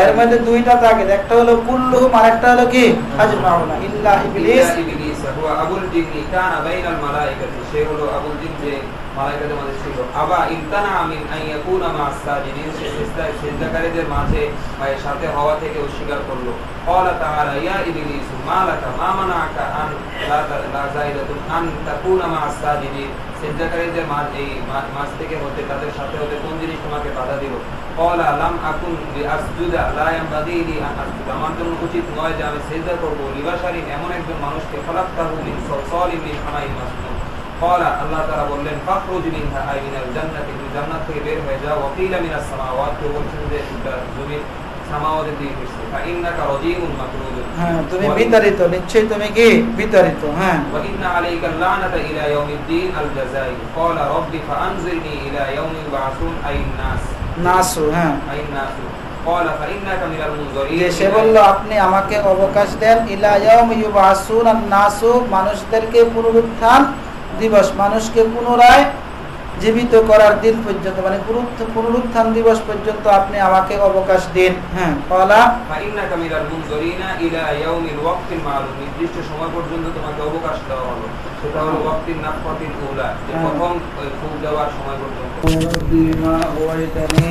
এর মধ্যে দুইটা তাকিদ, একটা হলো কুল্লুহুম আর একটা হলো কি? আজমাউনা ইল্লা ইবলিস। ইবলিস হুয়া আবুল জিন্নি কানা বাইনাল মালায়েকাতি, সে হলো আবুল জিন যে মালায়েকাদের মাঝে ছিল। আবা ইনতানা মিন আন ইয়াকুনা মা'আস সাজিদিন, সে সিজদাকারীদের মাঝে সাথে হওয়া থেকে অস্বীকার করলো। ক্বালা তাআলা ইয়া ইবলিস মা লাকা মা মানা'আকা আন লা যাইদাতুন আন তাকুনা মা'আস সাজিদিন, সিজদাকারীদের মাঝ থেকে হতে, তাদের সাথে হতে কোন জিনিস তোমাকে বাধা দিল? ক্বালা লাম আকুন লিআসজুদা লা ইয়ানবাগি লি আন আসজুদা, আমার জন্য উচিত নয় যে আমি সিজদা করব লিবাশারিন, এমন একজন মানুষকে, খলাকতাহু মিন সালসালিন মিন হামাইন মাসনুন। ক্বালা, আল্লাহ তাআলা বললেন, ফাখরুজ মিনহা আই মিনাল জান্নাতি, তুমি জান্নাত থেকে বের হয়ে যাও। ওয়া কিলা মিনাস সামাওয়াত, কেউ বলছেন যে এটা জমির সামাওয়াতের দিকে এসেছে। ফাইন্নাকা রাজিউন মাকরুদুন, হ্যাঁ তুমি বিতাড়িত, নিশ্চয়ই তুমি কি বিতাড়িত। হ্যাঁ, ওয়া ইন্না আলাইকা লানাতা ইলা ইয়াউমিদ্দিন আল জাযাই। ক্বালা রাব্বি ফাআনজিরনি ইলা ইয়াউমি ইউবআসুন আইন নাস নাসু, হ্যাঁ আইন নাসু। ক্বালা ফাইন্নাকা মিনাল মুনজিরিন, সে বলল আপনি আমাকে অবকাশ দেন, ইলা ইয়াউমি ইউবআসুন আন নাসু, মানুষদেরকে পুনরুত্থান দিবস, মানুষকে পুনরায় জীবিত করার দিন পর্যন্ত, মানে পুনরুত্থান দিবস পর্যন্ত আপনি আমাকে অবকাশ দিন। হ্যাঁ, ক্বালা ফাইন্নাকা মিনাল মুনজিরিনা ইলা ইয়াউমিল ওয়াক্তিল মা'লুম, নির্দিষ্ট সময় পর্যন্ত তোমাকে অবকাশ দেওয়া হলো, সেটা হলো ওয়াক্তিন নাফখাতিল উলা, যে প্রথম ফুঁক দেওয়ার সময় পর্যন্ত। বিমা ওয়াইতানি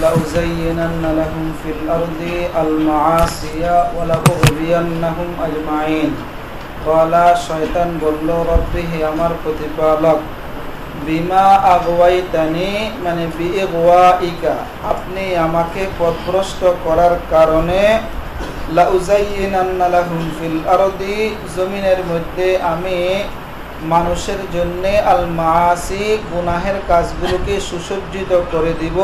লাউযায়্যিনান্না লাহুম ফিল আরদি আল মাআসিয়া ওয়া লাউগবিয়ান্নাহুম আজমাইন। ক্বালা, শয়তান বলল, রব্বি, হে আমার প্রতিপালক, বিমা আগওয়াইতানি মানে বিইগওয়াইকা, আপনি আমাকে পথভ্রষ্ট করার কারণে, লাউযায়্যিনান্না লাহুম ফিল আরদি, জমিনের মধ্যে আমি মানুষের জন্য আল মাআসি, গুনাহের কাজগুলোকে সুসজ্জিত করে দিব,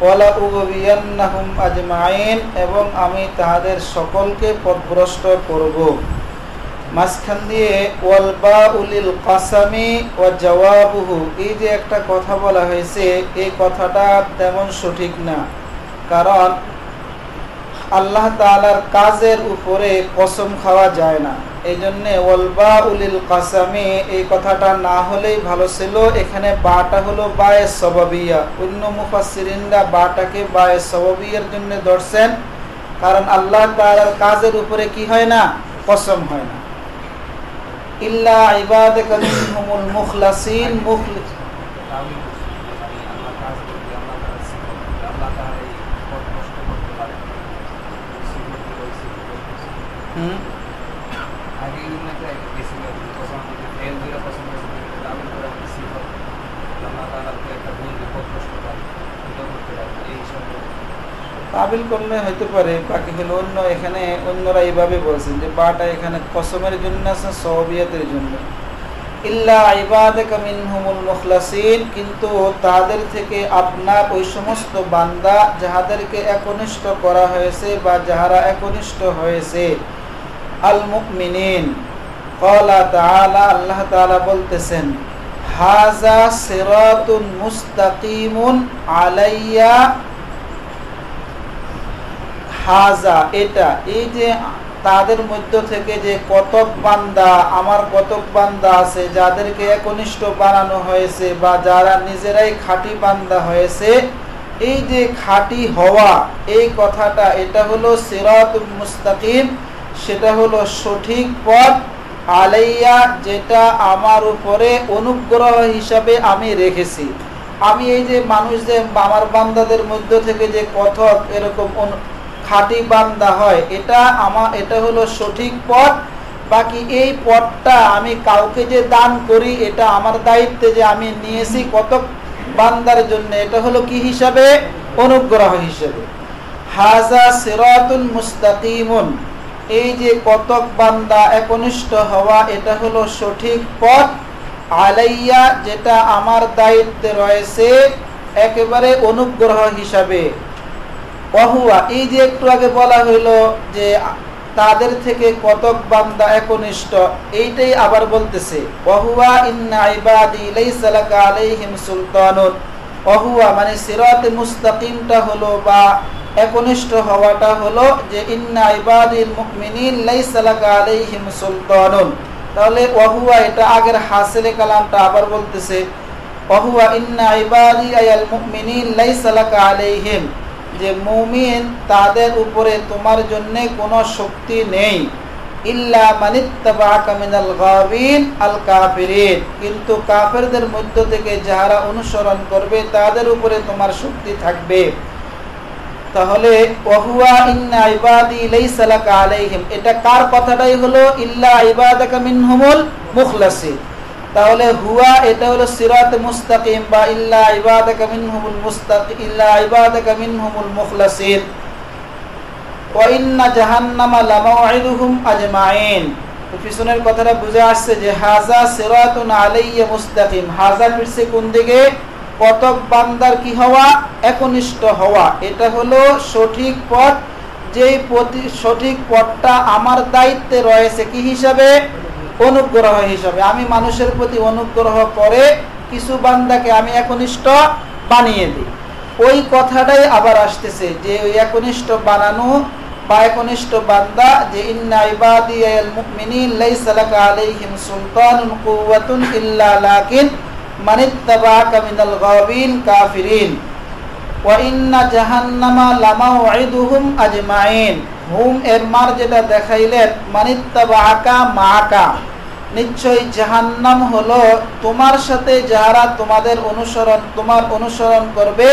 ওয়া লাউগবিয়ান্নাহুম আজমাইন, এবং আমি তাদের সকলকে পথভ্রষ্ট করব। মাঝখান দিয়ে ওয়াল বাউলিল কাসামি ওয়া জাওয়াবুহু, এই যে একটা কথা বলা হয়েছে, এই কথাটা তেমন সঠিক না, কারণ আল্লাহ তাআলার কাজের উপরে কসম খাওয়া যায় না। এই জন্য ওয়াল বাউলিল কাসামি, এই কথাটা না হলেই ভালো ছিল। এখানে বাটা হলো বায়ে সবাবিয়া, অন্য মুফাসসিরিনরা বাটাকে বায়ে সবাবিয়ার জন্য ধরছেন, কারণ আল্লাহ তাআলার কাজের উপরে কি হয় না, কসম হয় না। ইল্লা ইবাদাকা মিনহুমুল মুখলাসিন, তাবিল করলে হইতে পারে, বাকি হলো অন্য। এখানে অন্যরা এইভাবে বলছেন যে বাটা এখানে কসমের জন্য আছে, সওবিয়াতের জন্য। ইল্লা ইবাদাকা মিনহুমুল মুখলাসিন, কিন্তু তাদের থেকে আপনার ওই সমস্ত বান্দা যাহাদেরকে একনিষ্ঠ করা হয়েছে বা যাহারা একনিষ্ঠ হয়েছে, আল মুমিনিন। ক্বালা তাআলা, আল্লাহ তাআলা বলতেছেন, হাযা সিরাতুন মুস্তাকিমুন আলাইয়া, হাজা এটা, এই যে তাদের মধ্য থেকে যে কতক বান্দা, আমার কতক বান্দা আছে যাদেরকে একনিষ্ঠ বানানো হয়েছে বা যারা নিজেরাই খাঁটি বান্দা হয়েছে, এই যে খাঁটি হওয়া, এই কথাটা, এটা হলো সিরাতুল মুস্তাকিম, সেটা হলো সঠিক পথ, আলাইয়া, যেটা আমার উপরে অনুগ্রহ হিসাবে আমি রেখেছি। আমি এই যে মানুষ, যে আমার বান্দাদের মধ্য থেকে যে কতক এরকম খাঁটি বান্দা হয়, এটা হলো সঠিক পথ। বাকি এই পথটা আমি কাউকে যে দান করি, এটা আমার দায়িত্বে যে আমি নিয়েছি কতক বান্দার জন্য, এটা হলো কি হিসাবে, অনুগ্রহ হিসাবে। হাজা সিরাতুল মুস্তাকিমুন, এই যে কতক বান্দা একনিষ্ঠ হওয়া, এটা হলো সঠিক পথ, আলাইয়া, যেটা আমার দায়িত্বে রয়েছে একেবারে অনুগ্রহ হিসাবে। ওয়াহুয়া, এই যে একটু আগে বলা হইলো যে তাদের থেকে কতক বান্দা একনিষ্ঠ, এইটাই আবার বলতেছে, ওয়াহুয়া ইন্না ইবাদি লাইসা লাকা আলাইহিম সুলতানুন। ওয়াহুয়া মানে সিরাতে মুস্তাকিমটা হলো বা একনিষ্ঠ হওয়াটা হলো যে ইন্না ইবাদিল মুমিনিন লাইসা লাকা আলাইহিম সুলতানুন। তাহলে ওয়াহুয়া, এটা আগের হাসিলে কালামটা আবার বলতেছে, ওয়াহুয়া ইন্না ইবাদি আল মুমিনিন লাইসা লাকা আলাইহিম, যে মুমিন তাদের উপরে তোমার জন্য কোনো শক্তি নেই। ইল্লা মানিত্তাবাআকা মিনাল গাবিন আল কাফিরিন, কিন্তু কাফেরদের মধ্য থেকে যারা অনুসরণ করবে তাদের উপরে তোমার শক্তি থাকবে। তাহলে ওয়াহুয়া ইন্না ইবাদি লাইসা লাকা আলাইহিম, এটা কার কথাটাই হলো ইল্লা ইবাদাকা মিনহুমুল মুখলাসিন। তাহলে হুয়া এটা হলো সিরাতে মুস্তাকিম বা ইল্লা ইবাদাকা মিনহুমুল মুস্তাকিম, ইল্লা ইবাদাকা মিনহুমুল মুখলাসিন। ওয়া ইন্না জাহান্নামা লামাউইদুহুম আজমাইন, পিছনের কথাটা বুঝে আসছে যে হাযা সিরাতুন আলাইয়া মুস্তাকিম, হাযা ফিরছে কোন দিকে? কতক বান্দার কি হওয়া? একনিষ্ঠ হওয়া। এটা হলো সঠিক পথ, যেই সঠিক পথটা আমার দায়িত্বে রয়েছে কি হিসাবে? অনুগ্রহ হিসাবে। আমি মানুষের প্রতি অনুগ্রহ করে কিছু বান্দাকে আমি একনিষ্ঠ বানিয়ে দিই। ওই কথাটাই আবার আসতেছে যে ওই একনিষ্ঠ বানানো বা একনিষ্ঠ বান্দা, যে ইন্না ইবাদিয়াল মুমিনিন লাইসা লাকা আলাইহিম সুলতানুন কুওয়াতুন ইল্লা লাকিন মানিত্তাবাআকা মিনাল গাবিন কাফিরিন ওয়া ইন্না জাহান্নামা লামাউইদুহুম আজমাইন। হুম এর মার যেটা দেখাইলেন মানিত্তাবাআকা মাআকা, নিশ্চয়ই জাহান্নাম হলো তোমার সাথে যারা তোমার অনুসরণ করবে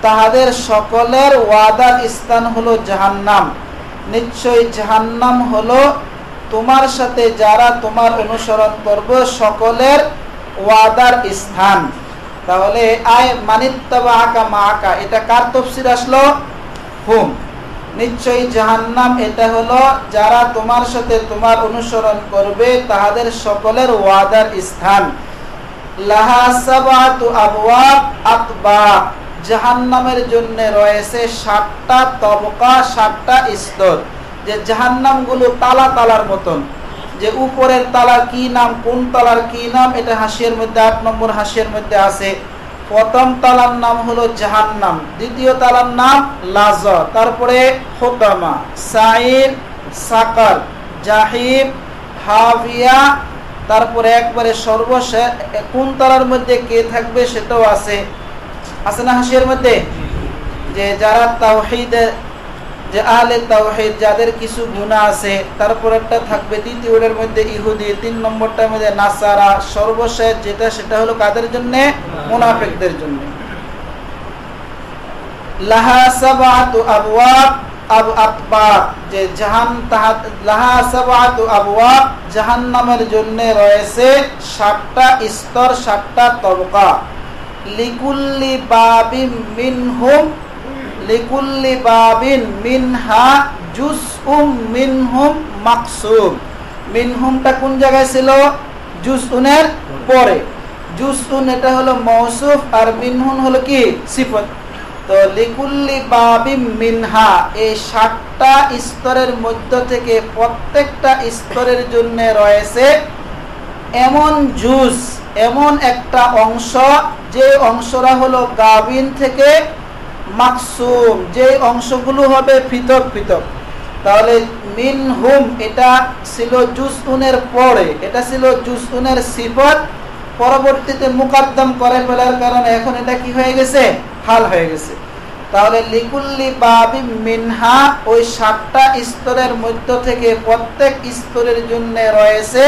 তাহাদের সকলের ওয়াদার স্থান হলো জাহান্নাম। নিশ্চয়ই জাহান্নাম হলো তোমার সাথে যারা তোমার অনুসরণ করবে সকলের ওয়াদার স্থান। তাহলে আয় মানিত্তাবাআকা মাআকা, এটা কার তাফসীর আসলো? হুম। নিশ্চয়ই জাহান্নাম এটা হলো যারা তোমার সাথে তোমার অনুসরণ করবে তাহাদের সকলের ওয়াদার স্থান। লাহা সাবআতু আবওয়াব আতবা, জাহান্নামের জন্য রয়েছে 7টা তবকা, 7টা স্তর। যে জাহান্নামগুলো তালা তালার মতন, যে উপরের তালার কি নাম, কোন তালার কি নাম, এটা হাসিয়ার মধ্যে 8 নম্বর হাসিয়ার মধ্যে আছে। প্রথম তালার নাম হলো জাহান্নাম, দ্বিতীয় তালার নাম লাযা, তারপরে খুতামা, সাইর, সাকার, জাহিম, হাবিয়া, তারপরে একবারে সর্বশেষ কোন তালার মধ্যে কে থাকবে সেটাও আছে না হাসিয়ার মধ্যে? যে যারা তাওহীদের, যে আহলে তাওহীদ, যাদের কিছু গুনাহ আছে। তারপরেরটা থাকবে দ্বিতীয়টার মধ্যে ইহুদি, 3 নম্বরটার মধ্যে নাসারা, সর্বশেষ যেটা সেটা হলো কাদের জন্য? মুনাফিকদের জন্য। লাহা সাবআতু আবওয়াব আতবা, যে লাহা সাবআতু আবওয়াব, জাহান্নামের জন্য রয়েছে 7টা স্তর, 7টা তবকা। লিকুল্লি বাবিন মিনহুম, লিকুল্লি বাবিন মিনহা জুজউম মিনহুম মাকসুম। মিনহুমটা কোন জায়গায় ছিল? জুজউনের পরে। জুজউন এটা হলো মওসুফ আর মিনহুম হলো কি? সিফত। তো লিকুল্লি বাবিন মিনহা, এই 7টা স্তরের মধ্য থেকে প্রত্যেকটা স্তরের জন্য রয়েছে এমন জুজ, এমন একটা অংশ, যে অংশরা হলো গাবিন থেকে মাকসুম, যে অংশগুলো হবে পৃথক পৃথক। তাহলে মিনহুম এটা ছিল জুজউনের পরে, এটা ছিল জুজউনের সিফত, পরবর্তীতে মুকাদ্দাম করে ফেলার কারণে এখন এটা কি হয়ে গেছে? হাল হয়ে গেছে। তাহলে লিকুল্লি বাবিন মিনহা, ওই 7টা স্তরের মধ্য থেকে প্রত্যেক স্তরের জন্য রয়েছে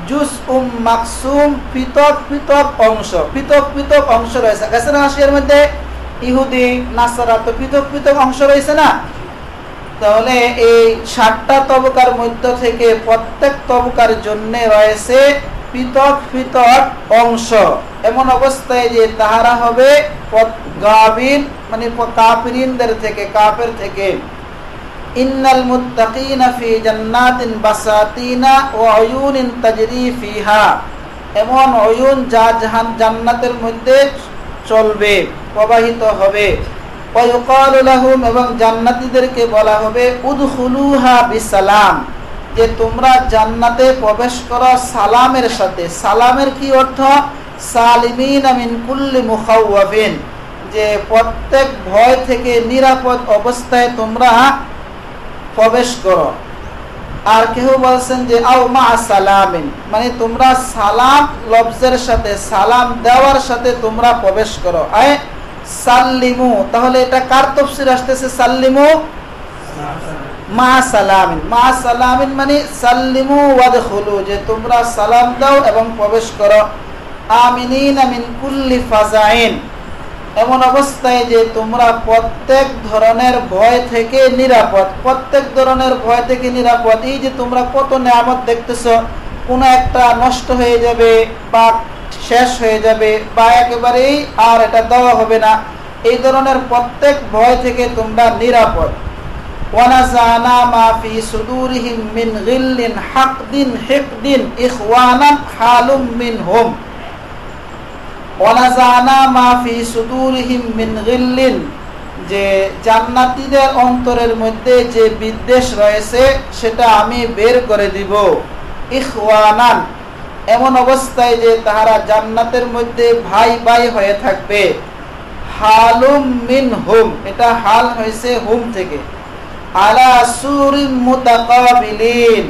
জুজউম মাকসুম, পৃথক পৃথক অংশ, পৃথক পৃথক অংশ রয়েছে। গেছে না হাসিয়ার মধ্যে? ইহুদি, নাসারা, তো পৃথক পৃথক অংশ রয়েছে না? তাহলে এই 7টা তবকার মধ্য থেকে প্রত্যেক তবকার জন্য রয়েছে পৃথক পৃথক অংশ। এমন অবস্থায় যে তাহারা হবে গাবিন, মানে কাফিরিনদের থেকে, কাফের থেকে। ইন্নাল মুত্তাকিনা ফি জান্নাতিন বাসাতিনা ওয়া উয়ুনিন তাজরি ফিহা, এমন উয়ুন যা জান্নাতের মধ্যে চলবে, প্রবাহিত হবে। ওয়া ইউকালু লাহুম, এবং জান্নাতীদেরকে বলা হবে উদখুলুহা বিসালাম, যে তোমরা জান্নাতে প্রবেশ করো সালামের সাথে। সালামের কি অর্থ? সালিমিন মিন কুল্লি মুখাওয়াফিন, যে প্রত্যেক ভয় থেকে নিরাপদ অবস্থায় তোমরা প্রবেশ করো। আর কেউ বলছেন যে আও মা সালামিন, মানে তোমরা সালাম লফজের সাথে, সালাম দেওয়ার সাথে তোমরা প্রবেশ করো। আয় সাল্লিমু, তাহলে এটা কার তাফসীর আসতেছে? সাল্লিমু মা সালামিন, মা সালামিন মানে সাল্লিমু ওয়াদখুলু, যে তোমরা সালাম দাও এবং প্রবেশ করো। আমিনিনা মিন কুল্লি ফাজাইন, এমন অবস্থায় যে তোমরা প্রত্যেক ধরনের ভয় থেকে নিরাপদ, প্রত্যেক ধরনের ভয় থেকে নিরাপদ। এই যে তোমরা কত নিয়ামত দেখতেছো, কোনো একটা নষ্ট হয়ে যাবে বা শেষ হয়ে যাবে বা একেবারেই আর এটা দেওয়া হবে না, এই ধরনের প্রত্যেক ভয় থেকে তোমরা নিরাপদ। ওয়ানাজানা মা ফি সুদুরিহিম মিন গিল্লিন হাকদিন হিকদিন ইখওয়ানান হালুম মিনহুম। ওয়ানাজানা মা ফি সুদুরিহিম মিন গিল্লিন, যে জান্নাতীদের অন্তরের মধ্যে যে বিদ্বেষ রয়েছে সেটা আমি বের করে দিব। ইখওয়ানান, এমন অবস্থায় যে তাহারা জান্নাতের মধ্যে ভাই ভাই হয়ে থাকবে। হালুম মিনহুম, এটা হাল হয়েছে হুম থেকে। আলা সুরিন মুতাকাবিলিন,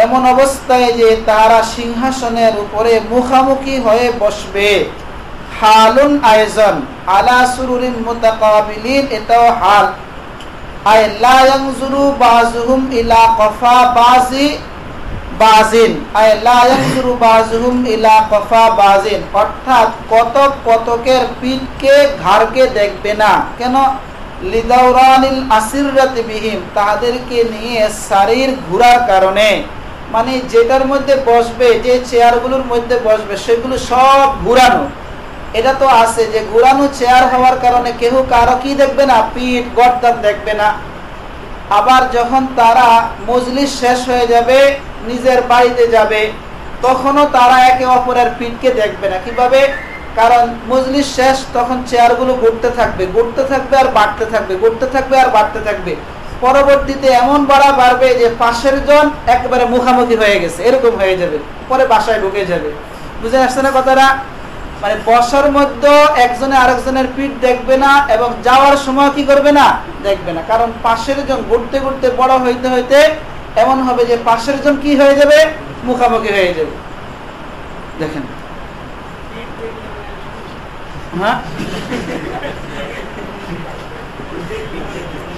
এমন অবস্থায় যে তারা সিংহাসনের উপরে মুখামুখি হয়ে বসবে। হালুন আয়জন, আলা সুরুরিন মুতাকাবিলিন, এটাও হাল। আয় লা ইয়ানজুরু বাযুহুম ইলা কফা বাযি বাযিন, আয় লা ইয়ানজুরু বাযুহুম ইলা কফা বাযিন, অর্থাৎ কতক কতকের পিঠকে ঘাড়কে দেখবে না। কেন? লিদাউরানিল আসিররাতি বিহিম, তাদেরকে নিয়ে শরীর ঘোরার কারণে, মানে যেটার মধ্যে বসবে, যে চেয়ারগুলোর মধ্যে বসবে সেগুলো সব ঘুরানো। এটা তো আছে যে ঘুরানো চেয়ার হওয়ার কারণে কেউ কারো কি দেখবে না, পিঠ গর্দান দেখবে না। আবার যখন তারা মজলিস শেষ হয়ে যাবে, নিজের বাড়িতে যাবে, তখনও তারা একে অপরের পিঠকে দেখবে না। কিভাবে? কারণ মজলিস শেষ, তখন চেয়ারগুলো ঘুরতে থাকবে, ঘুরতে থাকবে আর বাড়তে থাকবে, ঘুরতে থাকবে আর বাড়তে থাকবে। পরবর্তীতে এমন বাড়বে যে পাশের জন একেবারে মুখামুখি হয়ে গেছে, এরকম হয়ে যাবে, পরে বাসায় ঢুকে যাবে। বুঝে আসছে না কথাটা? মানে বসার মধ্যে একজনে আরেকজনের পিঠ দেখবে না এবং যাওয়ার সময় কি করবে না, দেখবে না। কারণ পাশের জন ঘুরতে ঘুরতে বড় হইতে হইতে এমন হবে যে পাশের জন কি হয়ে যাবে, মুখামুখি হয়ে যাবে। দেখেন, হ্যাঁ,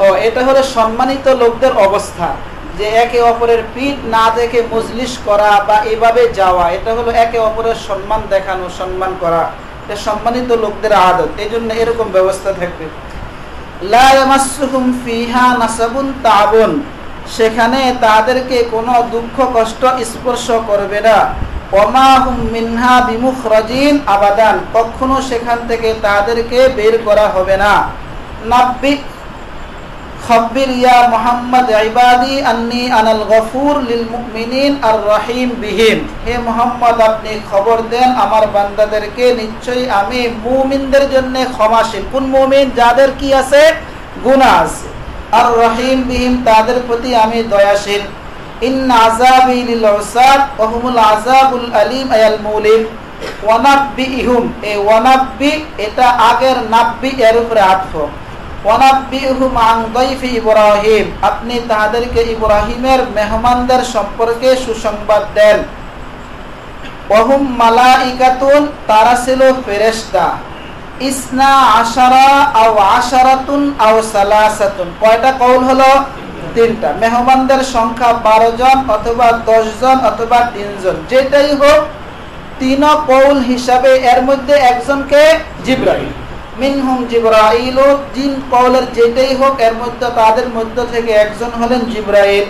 ও এটা হলো সম্মানিত লোকদের অবস্থা, যে একে অপরের পিঠ না দেখে মজলিস করা বা এভাবে যাওয়া, এটা হলো একে অপরের সম্মান দেখানো, সম্মান করা, এটা সম্মানিত লোকদের আদত। এই জন্য এরকম ব্যবস্থা থাকবে। লা ইয়ামাসসুহুম ফিহা নাসাবুন তাবুন, সেখানে তাদেরকে কোনো দুঃখ কষ্ট স্পর্শ করবে না। ওমা হুম মিনহা বিমুখরাজিন আবাদান, কখনো সেখান থেকে তাদেরকে বের করা হবে না। নাব্বি খব্বির ইয়া মুহাম্মদ ইবাদি আন্নী আনাল গফুর লিল মুমিনিন আর রহিম বিহিম, হে মুহাম্মদ আপনি খবর দেন আমার বান্দাদেরকে, নিশ্চয়ই আমি মুমিনদের জন্য ক্ষমাশীল। কোন মুমিন? যাদের কি আছে, গুনাহ আছে। আর রহিম বিহিম, তাদের প্রতি আমি দয়াশীল। ইন্না আযাবি লিল উসাদ ওয়া হুমুল আযাবুল আলীম আয়াল মুলিম। ওয়ানাব্বিহুম, এই ওয়ানাব্বি এটা আগের নাব্বি এর উপরে আতফ। ওয়ানাব্বিহুম আন দাইফি ইব্রাহিম, আপনি তাদেরকে ইব্রাহিমের মেহমানদের সম্পর্কে সুসংবাদ দেন। ওয়াহুম মালাইকাতুন, তারা ছিল ফেরেশতা। ইসনা আশারা আও আশারাতুন আও সালাসাতুন, কয়টা কওল হলো? তিনটা। মেহমানদের সংখ্যা 12 জন অথবা 10 জন অথবা 3 জন, যেটাই হোক তিন কওল হিসাবে এর মধ্যে একজনকে জিবরাইল। মিনহুম জিবরাইল, তিন কওলের যেটাই হোক এর মধ্যে তাদের মধ্য থেকে একজন হলেন জিবরাইল।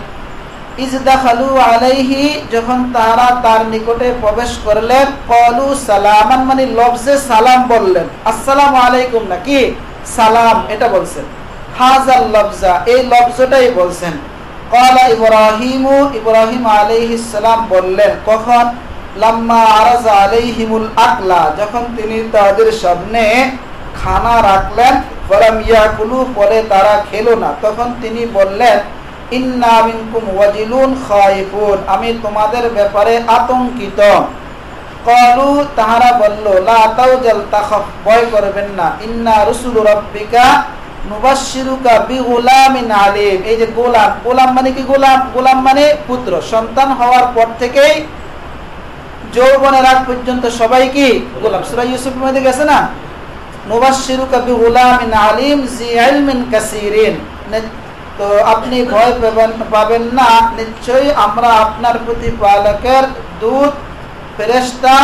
ইজদাখালু আলাইহি, যখন তারা তার নিকটে প্রবেশ করলেন, ক্বালু সালামান, মানে লফজে সালাম বললেন, আসসালামু আলাইকুম নাকি সালাম এটা বলছেন। হাযাল লফজা, এই লফজটাই বলছেন। ক্বালা ইব্রাহিমু, ইব্রাহিম আলাইহিস সালাম বললেন, কখন? লাম্মা আরাজা আলাইহিমুল আকলা, যখন তিনি তাদের সামনে খানা রাখলেন। ফালাম ইয়াকুলু, পরে তারা খেলো না। তখন তিনি বললেন, ইন্না মিনকুম ওয়াজিলুন খায়িফুন, আমি তোমাদের ব্যাপারে আতঙ্কিত। ক্বালু, তাহারা বলল, লা তাওজাল, তাখাফ, ভয় করবেন না। ইন্না রাসূলু রাব্বিকা নুবাশশিরুকা বিগুলামিন আলীম, এই যে গোলাম, গোলাম মানে কি? গোলাম, গোলাম মানে পুত্র। সন্তান হওয়ার পর থেকেই যৌবনের আগ পর্যন্ত সবাই কি গোলাম। সূরা ইউসুফের মধ্যে গেছে না, নুবাশশিরুকা বিগুলামিন আলীম জি ইলমিন কাসীরিন, তো আপনি ভয় পাবেন না, নিশ্চয়ই আমরা আপনার প্রতিপালকের দূত ফেরেশতা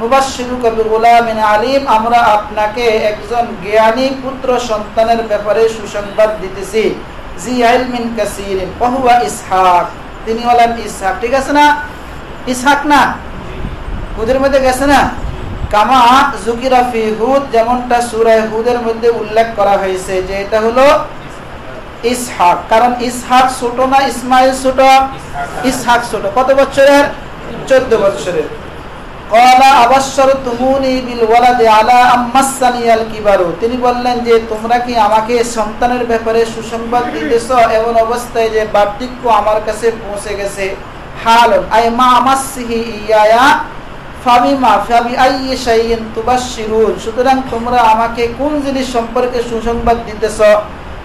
মুবাশশিরুকা বিগুলামিন আলিম, আমরা আপনাকে একজন জ্ঞানী পুত্র সন্তানের ব্যাপারে সুসংবাদ দিতেছি। জি ইলমিন কাসীরিন ওয়া হুয়া ইসহাক, তিনি হলেন ইসহাক। ঠিক আছে না? ইসহাক না হুদের মধ্যে গেছে না, কামা যুকিরা ফি হুদ, যেমনটা সূরা হুদের মধ্যে উল্লেখ করা হয়েছে যে এটা হলো ইসহাক। কারণ ইসহাক ছোট না ইসমাইল ছোট? ইসহাক ছোট। কত বছরের? 14 বছরের। ক্বালা আবাশশারতুমুনি বিল ওয়ালাদি আলা আম্মাসানিয়াল কিবারু, তিনি বললেন যে তোমরা কি আমাকে সন্তানের ব্যাপারে সুসংবাদ দিতেছো এমন অবস্থায় যে বার্ধক্য আমার কাছে পৌঁছে গেছে। হালুন আই মা আমাসসিহি ইয়া ফাবিমা ফাবি আইয়ি শাইইন তুবাশশিরুন, সুতরাং তোমরা আমাকে কোন জিনিস সম্পর্কে সুসংবাদ দিতেছো,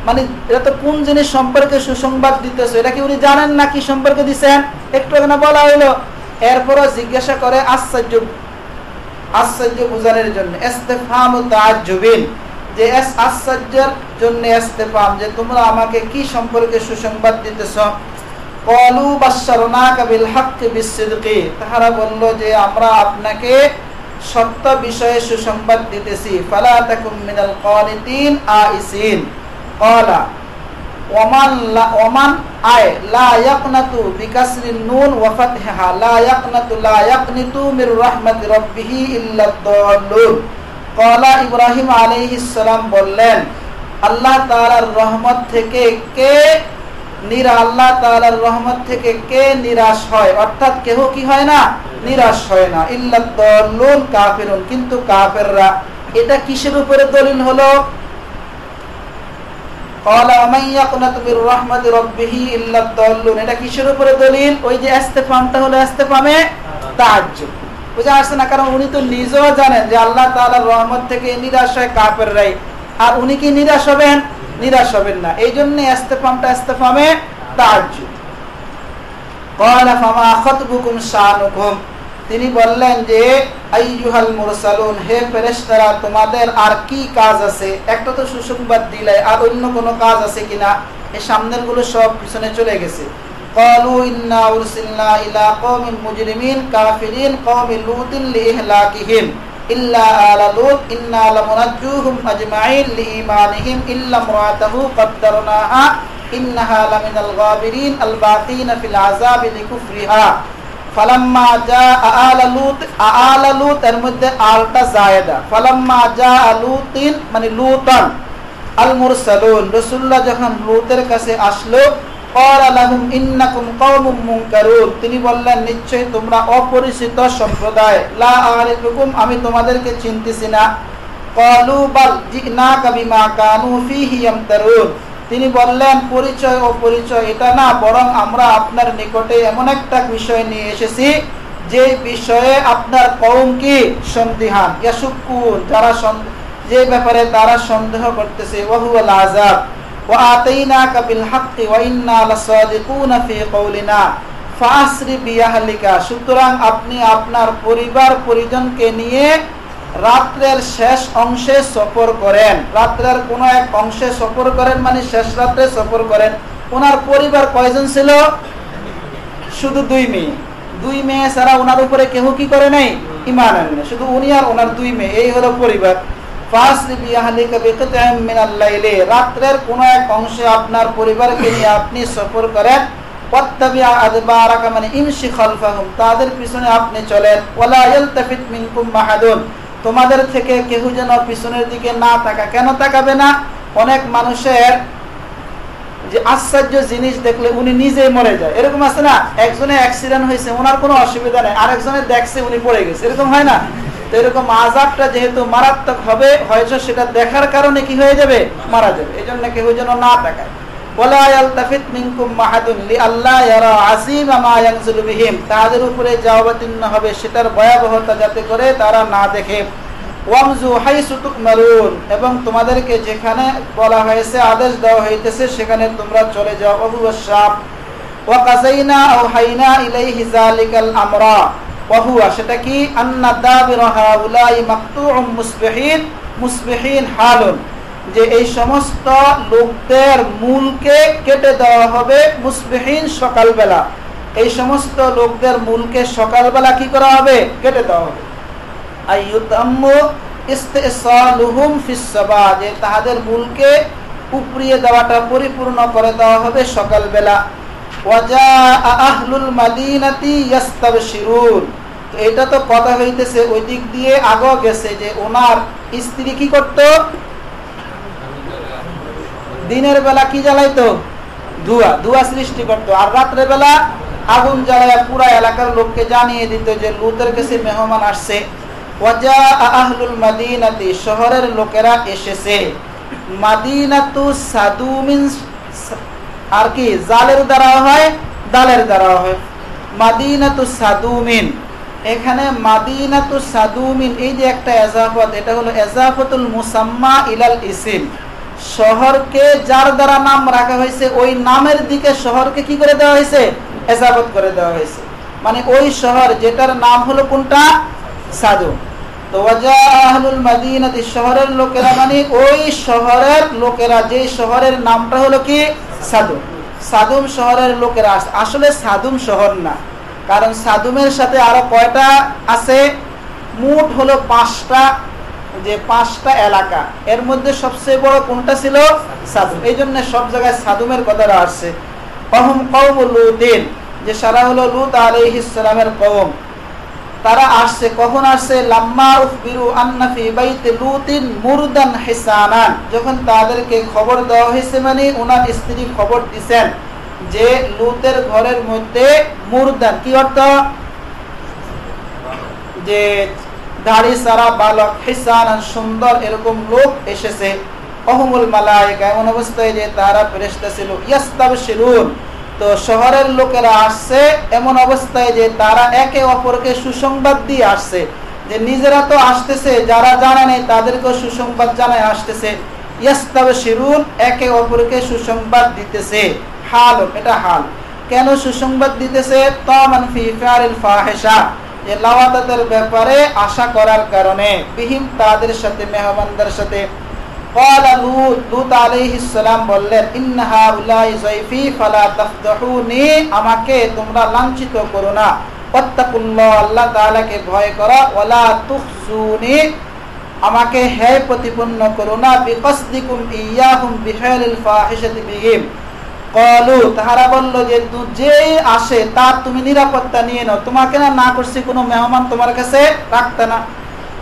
মানে এটা তো কোন জিনিস সম্পর্কে সুসংবাদ দিতেছো, এটা কি উনি জানেন না কি সম্পর্কে দিবেন? একটু আগে না বলা হলো। এরপরও জিজ্ঞাসা করে আশ্চর্য বোঝানোর জন্য, ইস্তিফহামু তাআজ্জুবিন, যে আশ্চর্যের জন্য ইস্তিফহাম, যে তোমরা আমাকে কি সম্পর্কে সুসংবাদ দিতেছো। ক্বালু বাশশারনাকা বিল হাক্কি বিসসিদকি, তাহারা বলল যে আমরা আপনাকে সত্য বিষয়ে সুসংবাদ দিতেছি। ফালা তাকুম মিনাল কানিতিন আইসিন। ক্বালা ওমান আয় লা ইয়াকনাতু বিকাসরিন নুন ওয়া ফাতহিহা লা ইয়াকনাতু লা ইয়াকনিতু মির রাহমাতি রাব্বিহি ইল্লা দাল্লুন। ক্বালা ইব্রাহিম আলাইহিস সালাম বললেন, আল্লাহ তাআলার রহমত থেকে কে আল্লাহ তাআলার রহমত থেকে কে নিরাশ হয়, অর্থাৎ কেহ কি হয় না? নিরাশ হয় না। ইল্লা দাল্লুন কাফিরুন, কিন্তু কাফেররা। এটা কিসের উপরে দলিল হলো? এটা কিসের উপরে দলিল? ওই যে ইস্তিফহামটা হলো ইস্তিফহামে তাআজ্জুব, বুঝা আসছে না? কারণ উনি তো নিজেও জানেন যে আল্লাহ তাআলার রহমত থেকে নিরাশ হয় কাফেররাই, আর উনি কি নিরাশ হবেন? নিরাশ হবেন না। এই জন্য ইস্তিফহামটা ইস্তিফহামে তাআজ্জুব। ক্বালা ফামা খাতবুকুম শানুকুম, তিনি বললেন যে আইয়ুহাল মুরসালুন, হে ফেরেশতারা তোমাদের আর কি কাজ আছে? একটা তো সুসংবাদ দিলে, আর অন্য কোনো কাজ আছে কিনা? এই সামনের গুলো সব পিছনে চলে গেছে। ক্বালু ইন্না উরসিলনা ইলা কওমিন মুজরিমিন কাফিরিন কওমি লুতিন লিইহলাকিহিম ইল্লা আলা লুত ইন্না লামুনাজ্জুহুম আজমাইন লিঈমানিহিম ইল্লা ইমরাতাহু কদ্দারনাহা ইন্নাহা লামিনাল গাবিরিন আল বাকিনা ফিল আযাবি লিকুফরিহা। ফালাম্মা জাআ আলা লুত এর মধ্যে আলটা জায়েদা। ফালাম্মা জাআ লুতিন মানে লুতান আল মুরসালুন, রাসূলুল্লাহ যখন লুতের কাছে আসলো, ক্বালা লাহুম ইন্নাকুম কওমুম মুনকারুন, তিনি বললেন নিশ্চয়ই তোমরা অপরিচিত সম্প্রদায়। লা আরিফুকুম, আমি তোমাদেরকে চিনতেছি না। ক্বালু বাল জিনাকা বিমা কানু ফীহি ইয়ামতারুন, তিনি বললেন পরিচয় ও পরিচয় এটা না, বরং আমরা আপনার নিকটে এমন একটা বিষয় নিয়ে এসেছি যে বিষয়ে আপনার কওম কি সন্দিহান। ইয়াশুকুন, যারা যে ব্যাপারে তারা সন্দেহ করতেছে। ওয়া হুয়াল আযাব ওয়া আতাইনাকা বিল হাক্কি ওয়া ইন্না লাসাদিকুনা ফি কওলিনা ফাসরি বিআহলিকা, সুতরাং আপনি আপনার পরিবার পরিজনকে নিয়ে রাত্রের শেষ অংশে সফর করেন। রাত্রের কোন এক অংশে সফর করেন মানে শেষ রাত্রে সফর করেন। ওনার পরিবার কয়জন ছিল? শুধু 2 মেয়ে। 2 মেয়ে ছাড়া ওনার উপরে কেউ কি করে নাই? ঈমান আনে না, শুধু উনি আর ওনার 2 মেয়ে, এই হলো পরিবার। ফাসরি বিআহলিকা বিকিতআম মিনাল লাইলি, রাত্রের কোন এক অংশে আপনার পরিবারকে নিয়ে আপনি সফর করেন। ওয়াত্তাবিআ আদবারাকা মানে ইমশি খালফাহুম, তাদের পিছনে আপনি চলেন। ওয়ালা ইয়ালতাফিত মিনকুম মাহাদুন, তোমাদের থেকে কেউ যেন পিছনের দিকে না তাকায়। কেন তাকাবে না? অনেক মানুষের যে আশ্চর্য জিনিস দেখলে উনি নিজেই মরে যায়, এরকম আছে না? একজনের অ্যাক্সিডেন্ট হয়েছে, ওনার কোনো অসুবিধা নেই, আরেকজনের দেখছে উনি পড়ে গেছে, এরকম হয় না? তো এরকম আযাবটা যেহেতু মারাত্মক হবে, হয়তো সেটা দেখার কারণে কি হয়ে যাবে? মারা যাবে। এই জন্য কেউ যেন না তাকায়। ওয়ালা ইয়ালতাফিত মিনকুম মাহাদুন লিআল্লা ইয়ারা আসিমা মা ইয়ানজিলু বিহিম, তাদের উপরে যা অবতীর্ণ হবে সেটার ভয়াবহতা যাতে করে তারা না দেখে। ওয়ামজু হাইসু তুকমারুন, এবং তোমাদেরকে যেখানে বলা হয়েছে আদেশ দেওয়া হইতেছে সেখানে তোমরা চলে যাও। আবু ওয়াশাব ওয়া কাযাইনা আও হাইনা ইলাইহি যালিকাল আমরা ওয়া হুয়া, সেটা কি? আন্না দাবিরা হাউলাই মাকতুউম মুসবিহিন হালুন, যে এই সমস্ত লোকদের মূলকে কেটে দেওয়া হবে মুসবিহিন, সকালবেলা। এই সমস্ত লোকদের মূলকে সকালবেলা কি করা হবে? কেটে দেওয়া হবে। আইয়ুতাম্মু ইসতিসালুহুম ফিস সাবা, যে তাদের মূলকে উপরিয়ে দেওয়াটা পরিপূর্ণ করে দেওয়া হবে সকালবেলা। ওয়াজা আহলুল মাদিনাতি ইয়াস্তাবশিরুন, তো এটা তো কথা হইতেছে ওই দিক দিয়ে আগেও গেছে যে ওনার স্ত্রী কি করত? দিনের বেলা কি জ্বালাইতো? ধোঁয়া সৃষ্টি করতো, আর রাত্রে বেলা আগুন জ্বালায় পুরা এলাকার লোককে জানিয়ে দিত যে লুতের কাছে মেহমান আসছে। ওয়াজা আহলুল মাদিনাতি, শহরের লোকেরা এসেছে। মাদিনাতু সাদুমিন, আর কি জালের দ্বারা হয়, দালের দ্বারা হয়। মাদিনাতু সাদুমিন, এখানে মাদিনাতু সাদুমিন, এই যে একটা এজাফত, এটা হলো এজাফতুল মুসাম্মা ইলাল ইসিম। শহরকে যার দ্বারা নাম রাখা হয়েছে ওই নামের দিকে শহরকে কি করে দেওয়া হয়েছে? এজাফত করে দেওয়া হয়েছে। মানে ওই শহর যেটার নাম হলো কোনটা? সাদুম। তো ওয়াজা আহলুল মাদিনাতি, শহরের লোকেরা, মানে ওই শহরের লোকেরা, যে শহরের নামটা হলো কি? সাদুম। সাদুম শহরের লোকেরা আসলে সাদুম শহর না, কারণ সাদুমের সাথে আরো কয়টা আছে? মোট হলো 5টা, যে 5টা এলাকা, এর মধ্যে সবচেয়ে বড় কোনটা ছিল? সাদুম। এই জন্য সব জায়গায় সাদুমের কথাটা আসছে। অহম কওমুল লুতিন, যে সারা হলো লুত আলাইহিস সালামের কওম। তারা আসছে কখন আসছে? লাম্মা উখবিরু আন্না ফি বাইতি লুতিন মুরদান হিসানান, যখন তাদেরকে খবর দেওয়া হয়েছে, মানে ওনার স্ত্রী খবর দিবেন যে লুতের ঘরের মধ্যে মুরদান, কি অর্থ? যে দাড়ি সারা বালক, হিসানান সুন্দর, এরকম লোক এসেছে। অহুমুল মালায়েকা, এমন অবস্থায় যে তারা ফেরেশতা ছিল। ইয়াস্তাবশিরুন, তো শহরের লোকেরা আসছে এমন অবস্থায় যে তারা একে অপরকে সুসংবাদ দিয়ে আসছে, যে নিজেরা তো আসতেছে, যারা জানে নাই তাদেরকেও সুসংবাদ জানায় আসতেছে। ইয়াস্তাবশিরুন, একে অপরকে সুসংবাদ দিতেছে। হাল, এটা হাল। কেন সুসংবাদ দিতেছে? তামান ফি ফারিল ফাহিশা, যে লাওয়াতাতের ব্যাপারে আশা করার কারণে, বিহিম তাদের সাথে, মেহমানদের সাথে। ক্বালা লূত, লূত আলাইহিস সালাম বললেন, ইন্না হাউলাই যায়ফি ফালা তাফদাহুনি, আমাকে তোমরা লাঞ্ছিত করো না। ওয়াত্তাকুল্লাহ, আল্লাহ তাআলাকে ভয় করো। ওয়ালা তুখজুনি, আমাকে হেয় প্রতিপন্ন করো না। বিকসদিকুম ইয়াহুম বিহালিল ফাহিশাতি বিহিম। ক্বালু, তাহারা বলল যে যে আসে তার তুমি নিরাপত্তা নিয়ে নাও, তোমাকে না করছি কোনো মেহমান তোমার কাছে রাখতে না।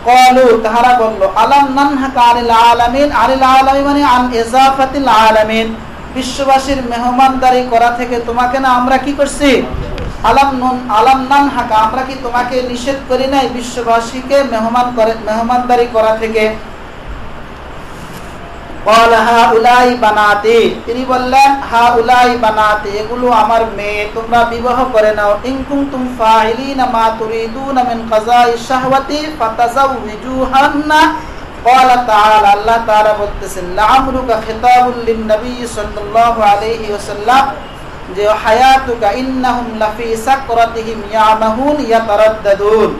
ক্বালু, তাহারা বলল, আলাম নানহাকা আনিল আলামিন, আনিল আলামিন মানে আন ইজাফাতিল আলামিন, বিশ্ববাসীর মেহমানদারি করা থেকে তোমাকে না আমরা কি করছি? আলাম নানহাকা, আমরা কি তোমাকে নিষেধ করি নাই বিশ্ববাসীকে মেহমানদারি করা থেকে? ক্বালা হাউলাই বানাতি, তিনি বললেন হাউলাই বানাতি, এগুলো আমার মেয়ে, তোমরা বিবাহ করে নাও। ইন কুনতুম ফাইলিনা মা তুরিদুনা মিন কাযাই শাহওয়াতি ফাতাযাওয়িজুহান্না। ক্বালা তাআলা, আল্লাহ তাআলা বলতেছেন, লা'amruka খিতাবুল লিন-নবী সাল্লাল্লাহু আলাইহি ওয়াসাল্লাম, যে হায়াতুকা ইন্নাহুম লাফি সাকরাতিহিম ইয়ামাহুন ইয়াতারাদ্দাদুন,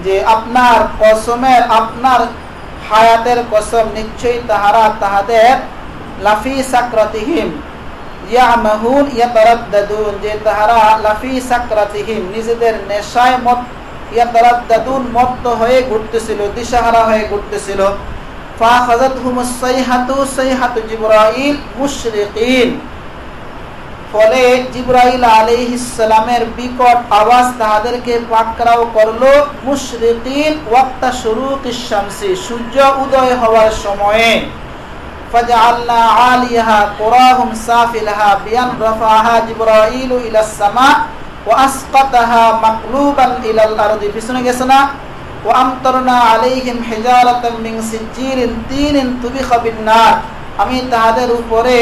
যে আপনার কসমের, আপনার হায়াতের কসম, নিশ্চয়ই তাহারা তাহাদের লাফি সাকরাতিহিম ইয়ামাহুন ইয়াতারাদ্দাদুন, যে তাহারা লাফি সাকরাতিহিম, নিজেদের নেশায় মত, ইয়াতারাদ্দাদুন মত্ত হয়ে ঘুরতেছিল, দিশাহারা হয়ে ঘুরতেছিল। ফাখাযাতহুমুস সাইহাতু, সাইহাতু জিবরাইল মুশরিকিন, ফলে জিবরাইল আলাইহিস সালামের বিকট আওয়াজ তাদেরকে পাকড়াও করলো। মুশরিকিন ওয়াক্তা শুরুকিশ শামসি, সূর্য উদয় হওয়ার সময়ে। ফাজআলনা আলিয়াহা কুরাহুম সাফিলাহা বিয়ান রাফাহা জিবরাইল ইলাস সামা ওয়া আসকাতাহা মাকলুবান ইলাল আরদি, পিছনে গেছে না? ওয়া আমতারনা আলাইহিম হিজারাতাম মিন সিজিলিন তিনিন তুবিখা বিন নার, আমি তাদের উপরে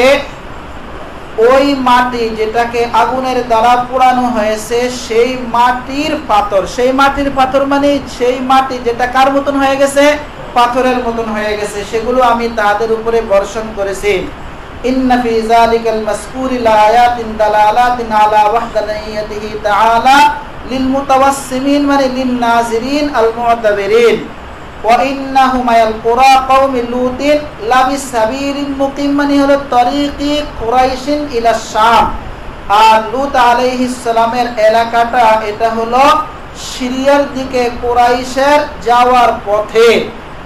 ওই মাটি যেটাকে আগুনের দ্বারা পোড়ানো হয়েছে সেই মাটির পাথর, সেই মাটির পাথর মানে সেই মাটি যেটা কার মতন হয়ে গেছে? পাথরের মতন হয়ে গেছে, সেগুলো আমি তাদের উপরে বর্ষণ করেছি। ইন্না ফি যালিকাল মাসকুরি লাআয়াতিন দালালাতিন আলা ওয়াহদানিয়াতিহি তাআলা লিল মুতাওয়াসসিমিন মানে লিন নাজিরিন আল মুতাবিরিন, ওয়া ইন্নাহুমা আল-কুরা কওমি লুতিন লাবিসাবিলিন মুকিম, মানে হলো তরিকি কুরাইশিন ইলা শাম। আর লূত আলাইহিস সালামের এলাকাটা এটা হলো সিরিয়ার দিকে কুরাইশের যাওয়ার পথে।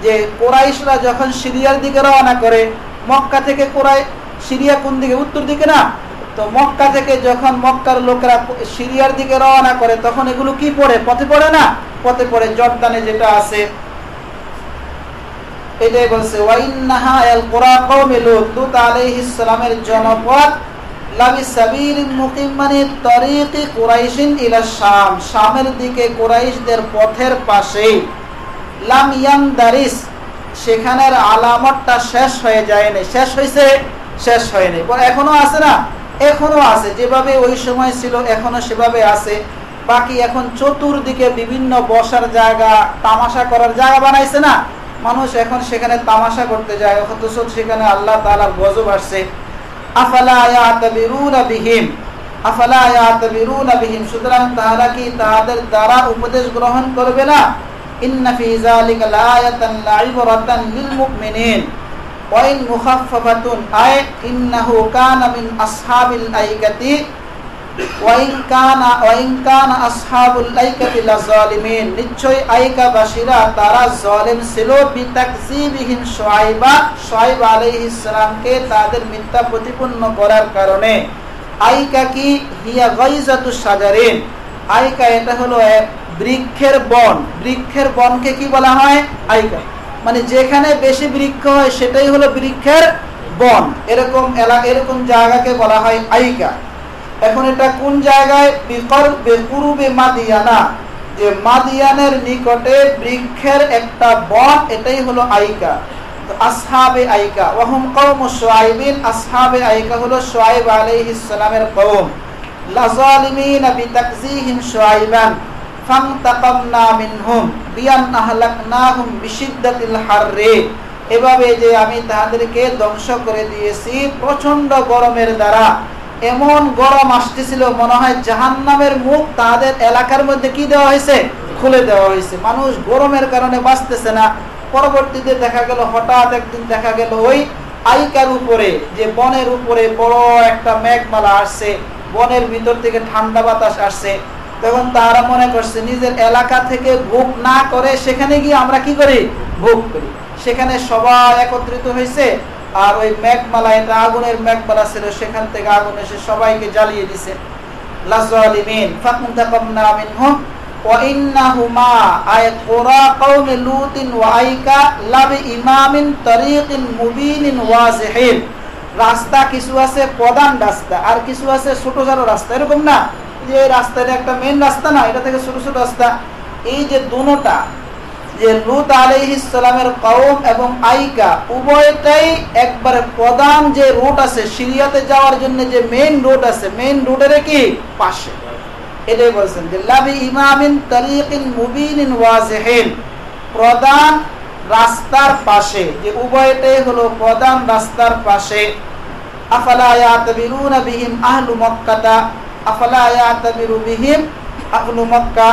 যে কুরাইশরা যখন সিরিয়ার দিকে রওনা করে, মক্কা থেকে সিরিয়া কোন দিকে? উত্তর দিকে না? তো মক্কা থেকে যখন মক্কার লোকেরা সিরিয়ার দিকে রওনা করে তখন এগুলো কি পড়ে? পথে পড়ে না? পথে পড়ে। জর্দানে যেটা আছে এটাই বলছে ওয়া ইন্নাহা আল-কুরা কওমি লূত, লূত আলাইহিস সালামের জনপদ, লাবিসাবিলিন মুকিম, মানে তরিকি কুরাইশিন ইলা শাম, শামের দিকে কুরাইশদের পথের পাশে। লাম ইয়ানদারিস, সেখানের আলামতটা শেষ হয়ে যায়নি। শেষ হয়েছে? শেষ হয়নি, এখনো আছে না? এখনো আছে, যেভাবে ওই সময় ছিল এখনো সেভাবে আছে। বাকি এখন চতুর্দিকে বিভিন্ন বসার জায়গা, তামাশা করার জায়গা বানাইছে না মানুষ, এখন সেখানে তামাশা করতে যায়, অথচ সেখানে আল্লাহ তাআলার গজব আসছে। আফালা ইয়াতাবিরুনা বিহিম, আফালা ইয়াতাবিরুনা বিহিম, সুতরাং তারা কি তাদের দ্বারা উপদেশ গ্রহণ করবে না? ইন্না ফি যালিকা লাআয়াতান লাইবরাতান লিল মুমিনিন ওয়া ইন মুখাফফাতুন আয় ইন্নাহু কানা মিন আসহাবিল আইকাতি ওয়া ইন কানা আসহাবুল আইকাতি লাযালিমিন, নিশ্চয় আইকাবাসীরা তারা জালিম ছিল। বিতাকযিবিহিম শুআইব আলাইহিস সালামকে তাদের মিথ্যা প্রতিপন্ন করার কারণে। আইকা কি? হিয়া গাইজাতুশ শাজারিন, আইকা এটা হলো এক বৃক্ষের বন। বৃক্ষের বনকে কি বলা হয়? আইকা, মানে যেখানে বেশি বৃক্ষ হয় সেটাই হলো বৃক্ষের বন। এরকম জায়গাকে বলা হয় আইকা। এখন এটা কোন জায়গায়? বিকুরুবে মাদিয়ানা, যে মাদিয়ানের নিকটে বৃক্ষের একটা বন, এটাই হলো আইকা। তো আসহাবে আইকা ওয়াহুম কওমু শুআইবিন, আসহাবে আইকা হলো শুআইব আলাইহিস সালামের কওম। লাযালিমিনা বিতাকযিহিম শুআইবান ফান্তাকামনা মিনহুম বিআন আহলাকনাহুম বিশিদ্দাতিল হাররি, এভাবে যে আমি তাদেরকে ধ্বংস করে দিয়েছি প্রচন্ড গরমের দ্বারা। এমন গরম আসতেছিল মনে হয় জাহান্নামের মুখ তাদের এলাকার মধ্যে কি দেওয়া হয়েছে? খুলে দেওয়া হয়েছে। মানুষ গরমের কারণে বাঁচতেছে না। পরবর্তীতে দেখা গেল, হঠাৎ একদিন দেখা গেল ওই আইকার উপরে, যে বনের উপরে বড় একটা মেঘমালা আসছে, বনের ভিতর থেকে ঠান্ডা বাতাস আসছে। তখন তারা মনে করছে নিজের এলাকা থেকে ভোগ না করে সেখানে গিয়ে আমরা কি করি? ভোগ করি। সেখানে সবাই একত্রিত হয়েছে, আর ওই মেঘমালা, এটা আগুনের মেঘমালা ছিল, সেখান থেকে আগুন এসে সবাইকে জ্বালিয়ে দিছে। লাযালিমিন ফান্তাকামনা মিনহুম ওয়া ইন্নাহুমা আয় কুরা কওমি লুতিন ওয়া আইকা লাবি ইমামিন তরিকিন মুবিনিন ওয়াজিহিন, রাস্তা কিছু আছে প্রধান রাস্তা, আর কিছু আছে ছোট ছোট রাস্তা। এরকম না যে রাস্তাটা একটা মেইন রাস্তা না, এটা থেকে ছোট ছোট রাস্তা। এই যে দুটোটা, যে লূত আলাইহিস সালামের কওম এবং আইকা, উভয়টাই একবারে প্রধান যে রুট আছে সিরিয়াতে যাওয়ার জন্য, যে মেইন রুট আছে, মেইন রুটের কি পাশে। এটাই বলছেন যে লাবি ইমামিন তরিকিন মুবিনিন ওয়াজিহিন, প্রধান রাস্তার পাশে, যে উভয়টাই হলো প্রধান রাস্তার পাশে। আফালা ইয়াতাবিরুনা বিহিম আহলু মক্কাতা, আফালা ইয়াতাবিরু বিহিম আহলু মক্কা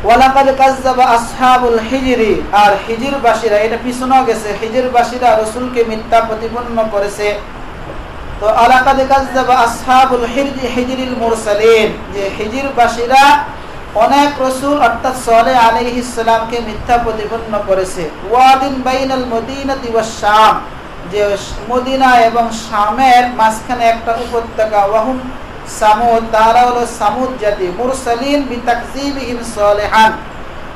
ওয়ালাকাদ কাযযাবা আসহাবুল হিজরি, আর হিজরবাসীরা, এটা পিছনেও গেছে, হিজরবাসীরা রাসূলকে মিথ্যা প্রতিপন্ন করেছে। তো আলাকাদ কাযযাবা আসহাবুল হিজরিল মুরসালিন, যে হিজরবাসীরা অনেক রাসূল অর্থাৎ সালেহ আলাইহিস সালামকে মিথ্যা প্রতিপন্ন করেছে। ওয়াদিন বাইনাল মদিনাতি ওয়াশ শাম, যে মদিনা এবং শামের মাঝখানে একটা উপত্যকা। ওয়াহুম সামুদ, তারা হলো সামুদ জাতি। মুরসালিন বিতাকযিবিহিম সালিহান,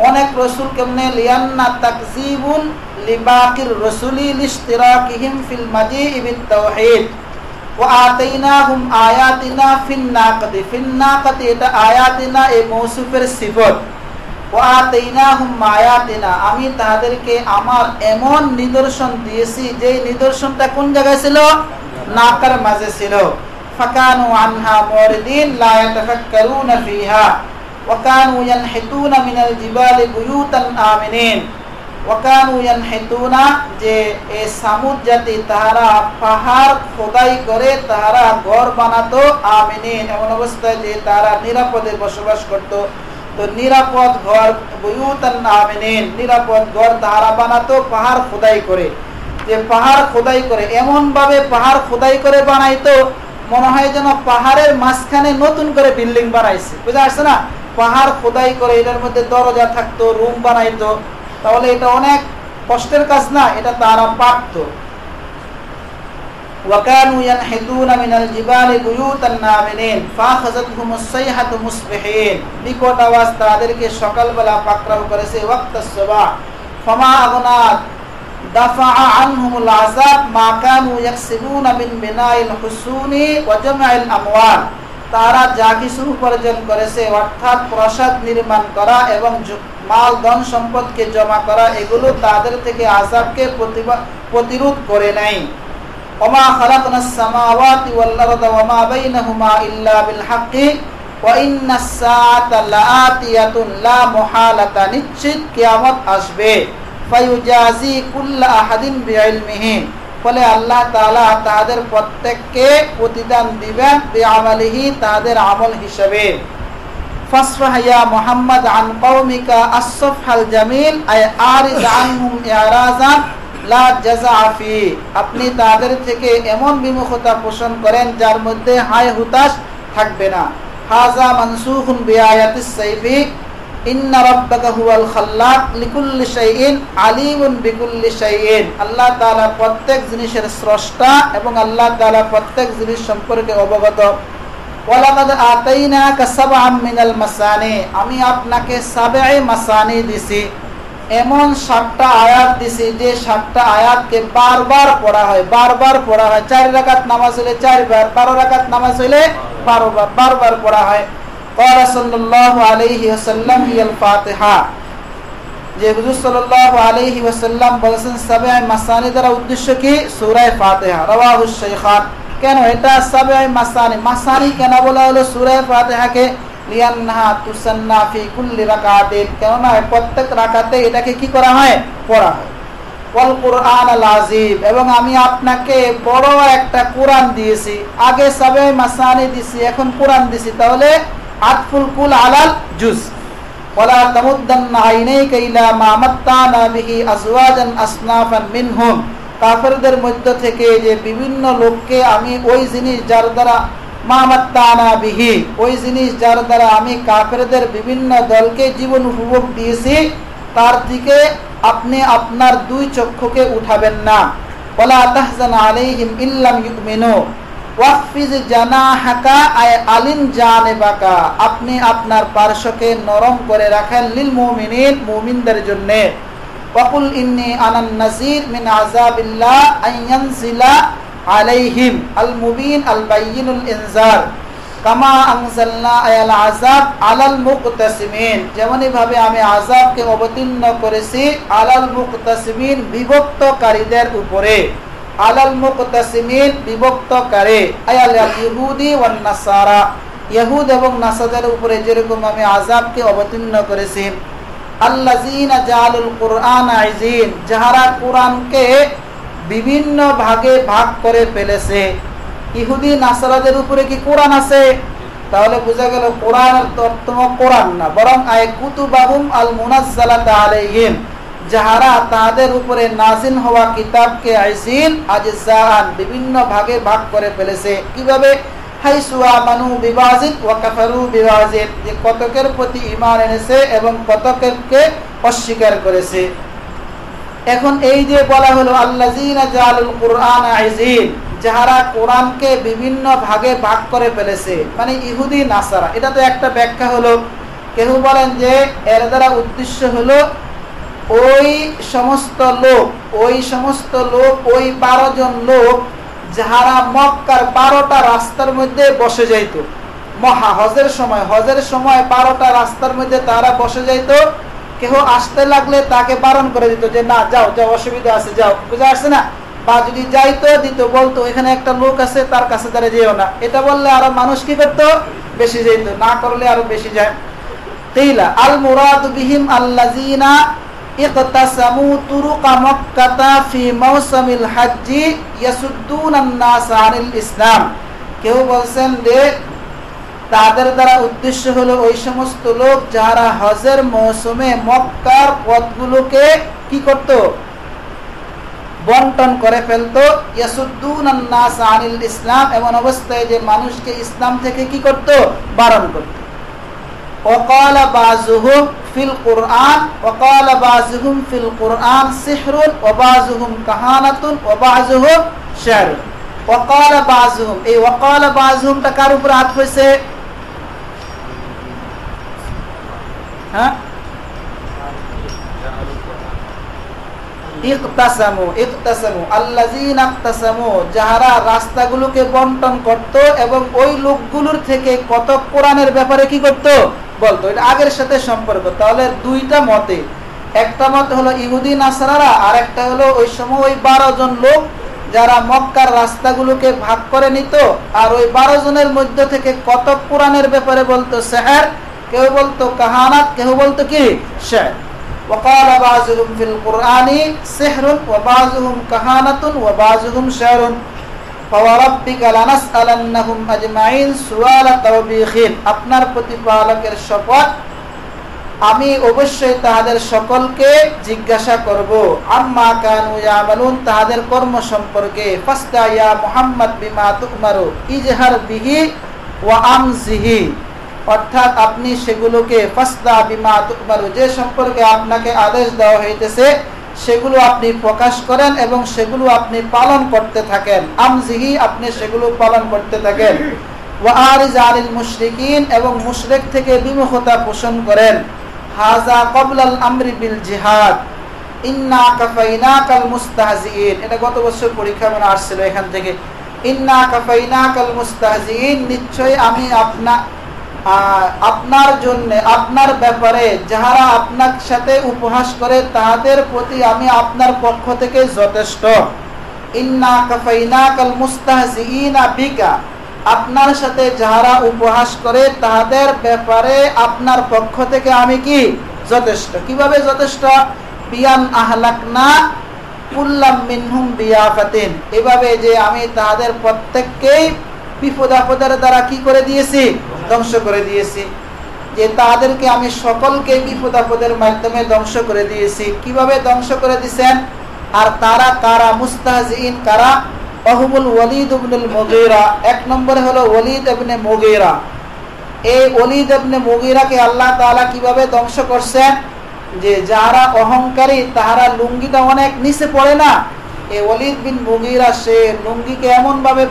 অনেক রাসূল কেমনে? লিয়ান্না তাকযিবুন লিবাকির রাসূলি লিশতিরাকিহিম ফিল মাজিই বিত তাওহীদ ওয়া আতাইনাহুম আয়াতিনা ফিন নাকাতি, ফিন নাকাতি এটা আয়াতিনা এই মৌসুফের সিফত। ওয়া আতাইনাহুম আয়াতিনা, আমি তাদেরকে আমার এমন নিদর্শন দিয়েছি যে নিদর্শনটা কোন জায়গায় ছিল? নাকার মাঝে ছিল। ফাকানু আনহা মুরিদিন লা ইয়াতাফাক্কারুনা ফিহা ওয়া কানু ইয়ানহিতুনা মিনাল জিবালি বুয়ুতান আমিনিন। ওয়া কানু ইয়ানহিতুনা, যে এই সামুদ জাতি তাহারা পাহাড় খোদাই করে তাহারা ঘর বানাতো, আমিনিন এমন অবস্থায় যে তারা নিরাপদে বসবাস করত। তো নিরাপদ ঘর বুয়ুতান আমিনিন, নিরাপদ ঘর তারা বানাতো পাহাড় খোদাই করে। যে পাহাড় খোদাই করে এমন ভাবে পাহাড় খোদাই করে বানাইতো মনে হয় যেন পাহাড়ের মাঝখানে নতুন করে বিল্ডিং বানাইছে, বুঝা আসছে না? পাহাড় খোদাই করে এটার মধ্যে দরজা থাকতো, রুম বানাইতো। তাহলে এটা অনেক কষ্টের কাজ না, এটা তারা পারত। وكانوا ينحتون من الجبال بيوتا آمنين فأخذتهم الصيحة مصبحين, বিকট আওয়াজ তাদেরকে সকালবেলা পাকড়াও করেছে। ওয়াক্ত সুবহ فما أغنى دفع عنهم العذاب ما كانوا يكسبون من بناء الحصون وجمع الأموال, তারা যা কিছু উপার্জন করেছে অর্থাৎ প্রাসাদ নির্মাণ করা এবং মাল ধন সম্পদকে জমা করা, এগুলো তাদের থেকে আযাবকে প্রতিরোধ করে নাই। ওমা খালাকনাস সামাওয়াতি ওয়াল আরদা ওমা বাইনাহুমা ইল্লা বিল হাক্কি ওয়া ইন্নাস সাআতা লাআতিয়াতুন লা মুহালাতা, নিশ্চিত কিয়ামত আসবে। ফায়ুজাজি কুল্লা আহাদিন বিইলমিহি, ফলে আল্লাহ তাআলা তাদের প্রত্যেককে প্রতিদান দিবেন বিআমালিহি, তাদের আমল হিসেবে। ফাসফাহ ইয়া মুহাম্মদ আন কওমিকা আস-সাফহাল জামিল আই আরিজ আনহুম ইরাজান লা জাযা ফি, আপনি তাদের থেকে এমন বিমুখতা পোষণ করেন যার মধ্যে হায় হুতাশ থাকবে না। হাযা মানসুখুন বিআয়াতিস সাইফি ইন্না রাব্বাকা হুয়াল খাল্লাক লিকুল্লি শাইইন আলিমুন বিকুল্লি শাইইন, আল্লাহ তাআলা প্রত্যেক জিনিসের স্রষ্টা এবং আল্লাহ তাআলা প্রত্যেক জিনিস সম্পর্কে অবগত। ওয়ালাকাদ আতাইনাকা সাবআম মিনাল মাসানি, আমি আপনাকে সাবআ মাসানি দিছি, এমন 7টা আয়াত দিছি যে 7টা আয়াতকে বারবার পড়া হয়, বারবার পড়া হয়। 4 রাকাত নামাজ হলে 4 বার, 12 রাকাত নামাজ হলে 12 বার, বারবার পড়া হয়। ক্বালা সাল্লাল্লাহু আলাইহি ওয়াসাল্লাম হিয়াল ফাতিহা, যে হুজুর সাল্লাল্লাহু আলাইহি ওয়াসাল্লাম বলেছেন সাবআ মাসানি দ্বারা উদ্দেশ্য কি? সূরা ফাতিহা। রাওয়াহু শাইখান। কেন এটা সাবআ মাসানি, মাসানি কেন বলা হলো সূরা ফাতিহাকে? লিয়ান্নাহা তুসান্না ফি কুল্লি রাকাতিন, কেননা প্রত্যেক রাকাতে এটাকে কি করা হয়? পড়া হয়। ওয়াল কুরআনাল আযীম, এবং আমি আপনাকে বড় একটা কোরআন দিয়েছি। আগে সাবআ মাসানি দিছি, এখন কোরআন দিছি, তাহলে আতফুল কুল আলাল জুজ। ওয়ালা তামুদ্দান্না আইনাইকা ইলা মা মাত্তানা বিহি আজওয়াজান আসনাফান মিনহুম, কাফেরদের মধ্য থেকে যে বিভিন্ন লোককে আমি ওই জিনিস যার দ্বারা মামাত্তানা বিহি, ওই জিনিস যার দ্বারা আমি কাফেরদের বিভিন্ন দলকে জীবন উপভোগ দিয়েছি, তার দিকে আপনি আপনার 2 চক্ষুকে উঠাবেন না। ওয়ালা তাহজান আলাইহিম ইল্লাম ইউমিনু ওয়াকফিজ জানাহাকা আই আলিন জানিবাকা, আপনি আপনার পার্শ্বকে নরম করে রাখেন লিল মুমিনিন, মুমিনদের জন্য। ওয়াকুল ইন্নী আনান নাযীর মিন আযাবিল্লাহ আইয়ানজিলা আলাইহিম আল মুবিন আল বাইয়িনুল ইনজার কামা আনজালনা আল আযাব আলাল মুকতাসিমিন, যেমনই ভাবে আমি আযাবকে অবতীর্ণ করেছি আলাল মুকতাসিমিন, বিভক্তকারীদের উপরে। আলাল মুকতাসিমিন বিভক্তকারী, আয়াল ইহুদি ওয়ান নাসারা, ইহুদ এবং নাসারাদের উপরে যেরকম আমি আযাবকে অবতীর্ণ করেছি। আল্লাযীনা জাআলুল কুরআনা আযীন, যারা কুরআনকে বিভিন্ন ভাগে ভাগ করে ফেলেছে। ইহুদি নাসারাদের উপরে কি কোরআন আছে? তাহলে বোঝা গেল কোরআনের তর্তম কোরআন না, বরং আয় কুতুবাহুম আল মুনাজ্জালাতা আলাইহিম, যাহারা তাদের উপরে নাজিল হওয়া কিতাবকে আইসিন আজজাআন বিভিন্ন ভাগে ভাগ করে ফেলেছে। কিভাবে? হাইসু আমানু বিবাজিত ওয়া কাফারু বিবাজিত, যে কতকের প্রতি ঈমান এনেছে এবং কতকেরকে অস্বীকার করেছে। এখন এই যে বলা হলো আল্লাযীনা জাআলুল কুরআনা আযীন, যারা কোরআনকে বিভিন্ন ভাগে ভাগ করে ফেলেছে, মানে ইহুদি নাসারা। এটা তো একটা ব্যাখ্যা হলো। কেউ বলেন যে এর দ্বারা উদ্দেশ্য হলো ওই সমস্ত লোক, ওই 12 জন লোক যারা মক্কার 12টা রাস্তার মধ্যে বসে যাইত হজের সময় 12টা রাস্তার মধ্যে তারা বসে যাইত। কেউ আসতে লাগলে তাকে বারণ করে দিত যে না যাও যাও, অসুবিধা আছে, যাও, বুঝা আসছে না? বা যদি যাইতো দিত, বলতো এখানে একটা লোক আছে তার কাছে তারা যেও না। এটা বললে আরো মানুষ কি করতো? বেশি যাইত, না করলে আরো বেশি যায়। কিলা আল মুরাদু বিহিম আল্লাযীনা ইকতাসামু তুরুকা মক্কাতা ফি মাওসামিল হজ্জি ইয়াসুদ্দুনান নাস আনিল ইসলাম। কেউ বলছেন যে তাদের দ্বারা উদ্দেশ্য হলো ওই সমস্ত লোক যারা হজের মৌসুমে মক্কার পথগুলোকে কি করত, বন্টন করে ফেলতো। ইয়াসুদ্দুনান নাস আনিল ইসলাম, এমন অবস্থায় যে মানুষকে ইসলাম থেকে কি করত, বারণ করত। ওয়াকালা বাযুহুম ফিল কুরআন, ওয়াকালা বাযুহুম ফিল কুরআন সিহরুন ওয়া বাযুহুম কাহানাতুন ওয়া বাযুহুম শিরুন। ওয়াকালা বাযুহুম, এই ওয়াকালা বাযুহুমটা কার উপর আয়াত হয়েছে? হ্যাঁ, ইকতাসামু, ইকতাসামু আল্লাযীনা ইকতাসামু, যারা রাস্তাগুলোকে বন্টন করত এবং ওই লোকগুলোর থেকে কত কোরআনের ব্যাপারে কি করত, বলতো। এটা আগের সাথে সম্পর্ক। তাহলে দুইটা মতে, একটা মত হলো ইহুদি নাসারারা, আর একটা হলো ওই সময় ওই 12 জন লোক যারা মক্কার রাস্তাগুলোকে ভাগ করে নিত, আর ওই 12 জনের মধ্যে থেকে কত কোরআনের ব্যাপারে বলতো সিহর, কেউ বলতো কাহানাত, কেউ বলতো কি শির। وقال بعضهم في القرآن سحر وبعضهم كهانة وبعضهم شعر فوربك لنسألنهم أجمعين سؤال توبيخ। আপনার প্রতিপালকের শপথ, আমি অবশ্যই তাদের সকলকে জিজ্ঞাসা করব, আম্মা কানু ইয়ামালুন, তাদের কর্ম সম্পর্কে। ফাস্তা ইয়া মুহাম্মদ বিমা তুমারু ইজহার বিহি ওয়া আমজিহি, অর্থাৎ আপনি সেগুলোকে ফাস্তা বিমা তুমারু, যে সম্পর্কে আপনাকে আদেশ দেওয়া হইতেছে সেগুলো আপনি প্রকাশ করেন এবং সেগুলো আপনি পালন করতে থাকেন। আমজিহি, আপনি সেগুলো পালন করতে থাকেন। ওয়া আরিজ আনিল মুশরিকিন, এবং মুশরিক থেকে বিমুখতা পোষণ করেন। হাযা ক্বাবলাল আমরি বিল জিহাদ ইন্না কাফাইনাকাল মুস্তাহজিইন, এটা গত বছর পরীক্ষা মানে আসছিল এখান থেকে। ইন্না কাফাইনাকাল মুস্তাহজিইন, নিশ্চয় আমি আপনার জন্য, আপনার ব্যাপারে যারা আপনার সাথে উপহাস করে তাদের প্রতি আমি আপনার পক্ষ থেকে যথেষ্ট। ইন্না কাফাইনাকাল মুস্তাহজিইনা বিকা, আপনার সাথে যারা উপহাস করে তাদের ব্যাপারে আপনার পক্ষ থেকে আমি কি যথেষ্ট। কিভাবে যথেষ্ট? বিয়ান আহলাকনা কুল্লাম মিনহুম বিয়াফাতিন, এভাবে যে আমি তাদের প্রত্যেককেই বিপদ আপদের দ্বারা কি করে দিয়েছি, ধ্বংস করে দিয়েছি। যে তাদেরকে আমি সকলকে বিপদ আপদের মাধ্যমে ধ্বংস করে দিয়েছি। কিভাবে ধ্বংস করে দিয়েছেন? আর তারা কারা? মুস্তাহজিইন কারা? অহুমুল ওয়ালিদ ইবনুল মুগীরা, এক নম্বরে হলো ওয়ালিদ ইবনে মুগীরা। এই ওয়ালিদ ইবনে মুগীরাকে আল্লাহ তাআলা কিভাবে ধ্বংস করছেন? যে যারা অহংকারী তাহারা লুঙ্গিটা অনেক নিচে পড়ে না, এই ওয়ালিদ বিন মুগীরা সে লুঙ্গিকে এমন ভাবে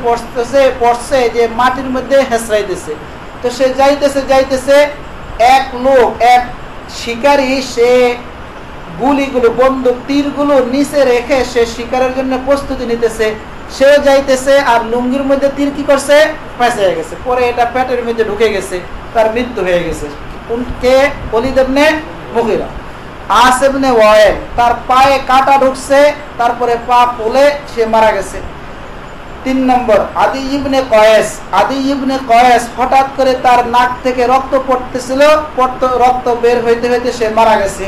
পড়ছে যে মাটির মধ্যে হেসরাইতেছে। তো সে যাইতেছে এক লোক, এক শিকারী, সে গুলিগুলো, বন্দুক তীরগুলো নিচে রেখে সে শিকারের জন্য প্রস্তুতি নিতেছে। সে যাইতেছে আর লুঙ্গির মধ্যে তীর কি করছে, ফেঁসে গেছে, পরে এটা পেটের মধ্যে ঢুকে গেছে, তার মৃত্যু হয়ে গেছে। কে? ওয়ালিদ ইবনে মুগীরা। আস ইবনে ওয়াইল, তার পায়ে কাঁটা ঢুকছে, তারপরে পা ফুলে সে মারা গেছে। 3 নম্বর আদি ইবনে কয়েস। আদি ইবনে কয়েস হঠাৎ করে তার নাক থেকে রক্ত পড়তেছিল, রক্ত বের হইতে হইতে সে মারা গেছে।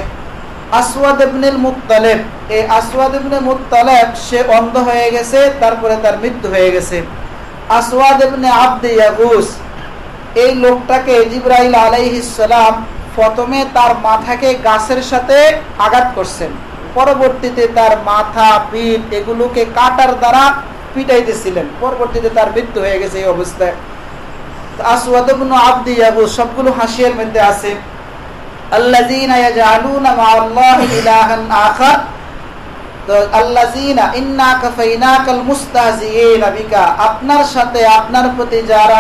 আসওয়াদ ইবনে মুত্তালিব, এই আসওয়াদ ইবনে মুত্তালিব সে অন্ধ হয়ে গেছে, তারপরে তার মৃত্যু হয়ে গেছে। আসওয়াদ ইবনে আব্দ ইয়াগুস, এই লোকটাকে জিবরাইল আলাইহিস সালাম প্রথমে তার মাথাকে গাছের সাথে আঘাত করছেন, পরবর্তীতে তার মাথা, পিঠ এগুলোকে কাটার দ্বারা পিটাইতেছিলেন, পরবর্তীতে তার মৃত্যু হয়ে গেছে এই অবস্থায়। আসওয়াদ ইবনে আব্দ ইয়াগুস সবগুলো হাসিয়ার মধ্যে আছে। আল্লাযীনা ইয়াজআলুনা মা'আল্লাহি ইলাহান আখার, তো আল্লাযীনা ইন্না কাফাইনাকাল মুস্তাহজিইনা বিকা, আপনার সাথে আপনার প্রতি যারা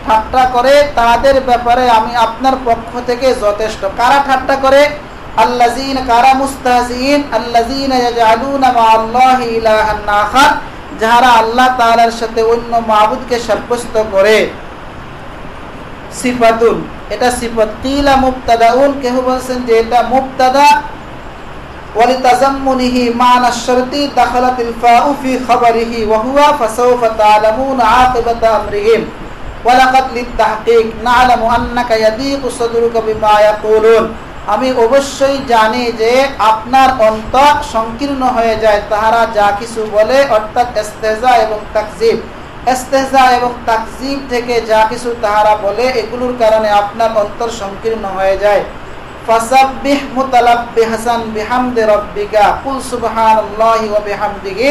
ঠাট্টা করে তাদের ব্যাপারে আমি আপনার পক্ষ থেকে যথেষ্ট। কারা ঠাট্টা করে? আল্লাযীনা, কারা মুস্তাহজিইন? আল্লাযীনা ইয়াজআলুনা মা'আল্লাহি ইলাহান আখার, যারা আল্লাহ তাআলার সাথে অন্য মাবুদকে সাব্যস্ত করে। সিফাতুন, এটা সিফাত। কিলা মুবতাদাউন, কেহ বলেন যে এটা মুবতাদা। ওয়ালিতাজাম্মুনিহি মা'না শারতি দাখালাতিল ফাউ ফি খাবারিহি ওয়া হুয়া ফাসাউফা তা'লামুনা আকিবাতা আমরিহিম ওয়া লাকাদ লিত-তাহকীক না'লামু আন্নাকা ইয়াদীকু সাদরুকা বিমা ইয়াকুলুন, আমি অবশ্যই জানি যে আপনার অন্তর সংকীর্ণ হয়ে যায় তাহারা যা কিছু বলে, অর্থাৎ ইস্তেহজা এবং তাকযীব। ইস্তেহজা এবং তাকযীব থেকে যা কিছু তাহারা বলে এগুলোর কারণে আপনার অন্তর সংকীর্ণ হয়ে যায়। ফাসাব্বিহ মুতালাব্বিহাসান বিহামদি রাব্বিকা কুল সুবহানাল্লাহি ওয়া বিহামদিহি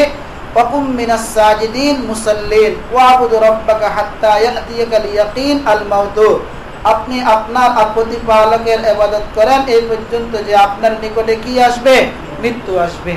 ওয়া কুম মিনাস সাজিদিন মুসাল্লিন ওয়াবুদ রাব্বাকা হাত্তা ইয়াতিয়াকাল ইয়াকিন আল মাউত। আপনি আপনার প্রতিপালকের ইবাদত করেন এই পর্যন্ত যে আপনার নিকটে কি আসবে? মৃত্যু আসবে।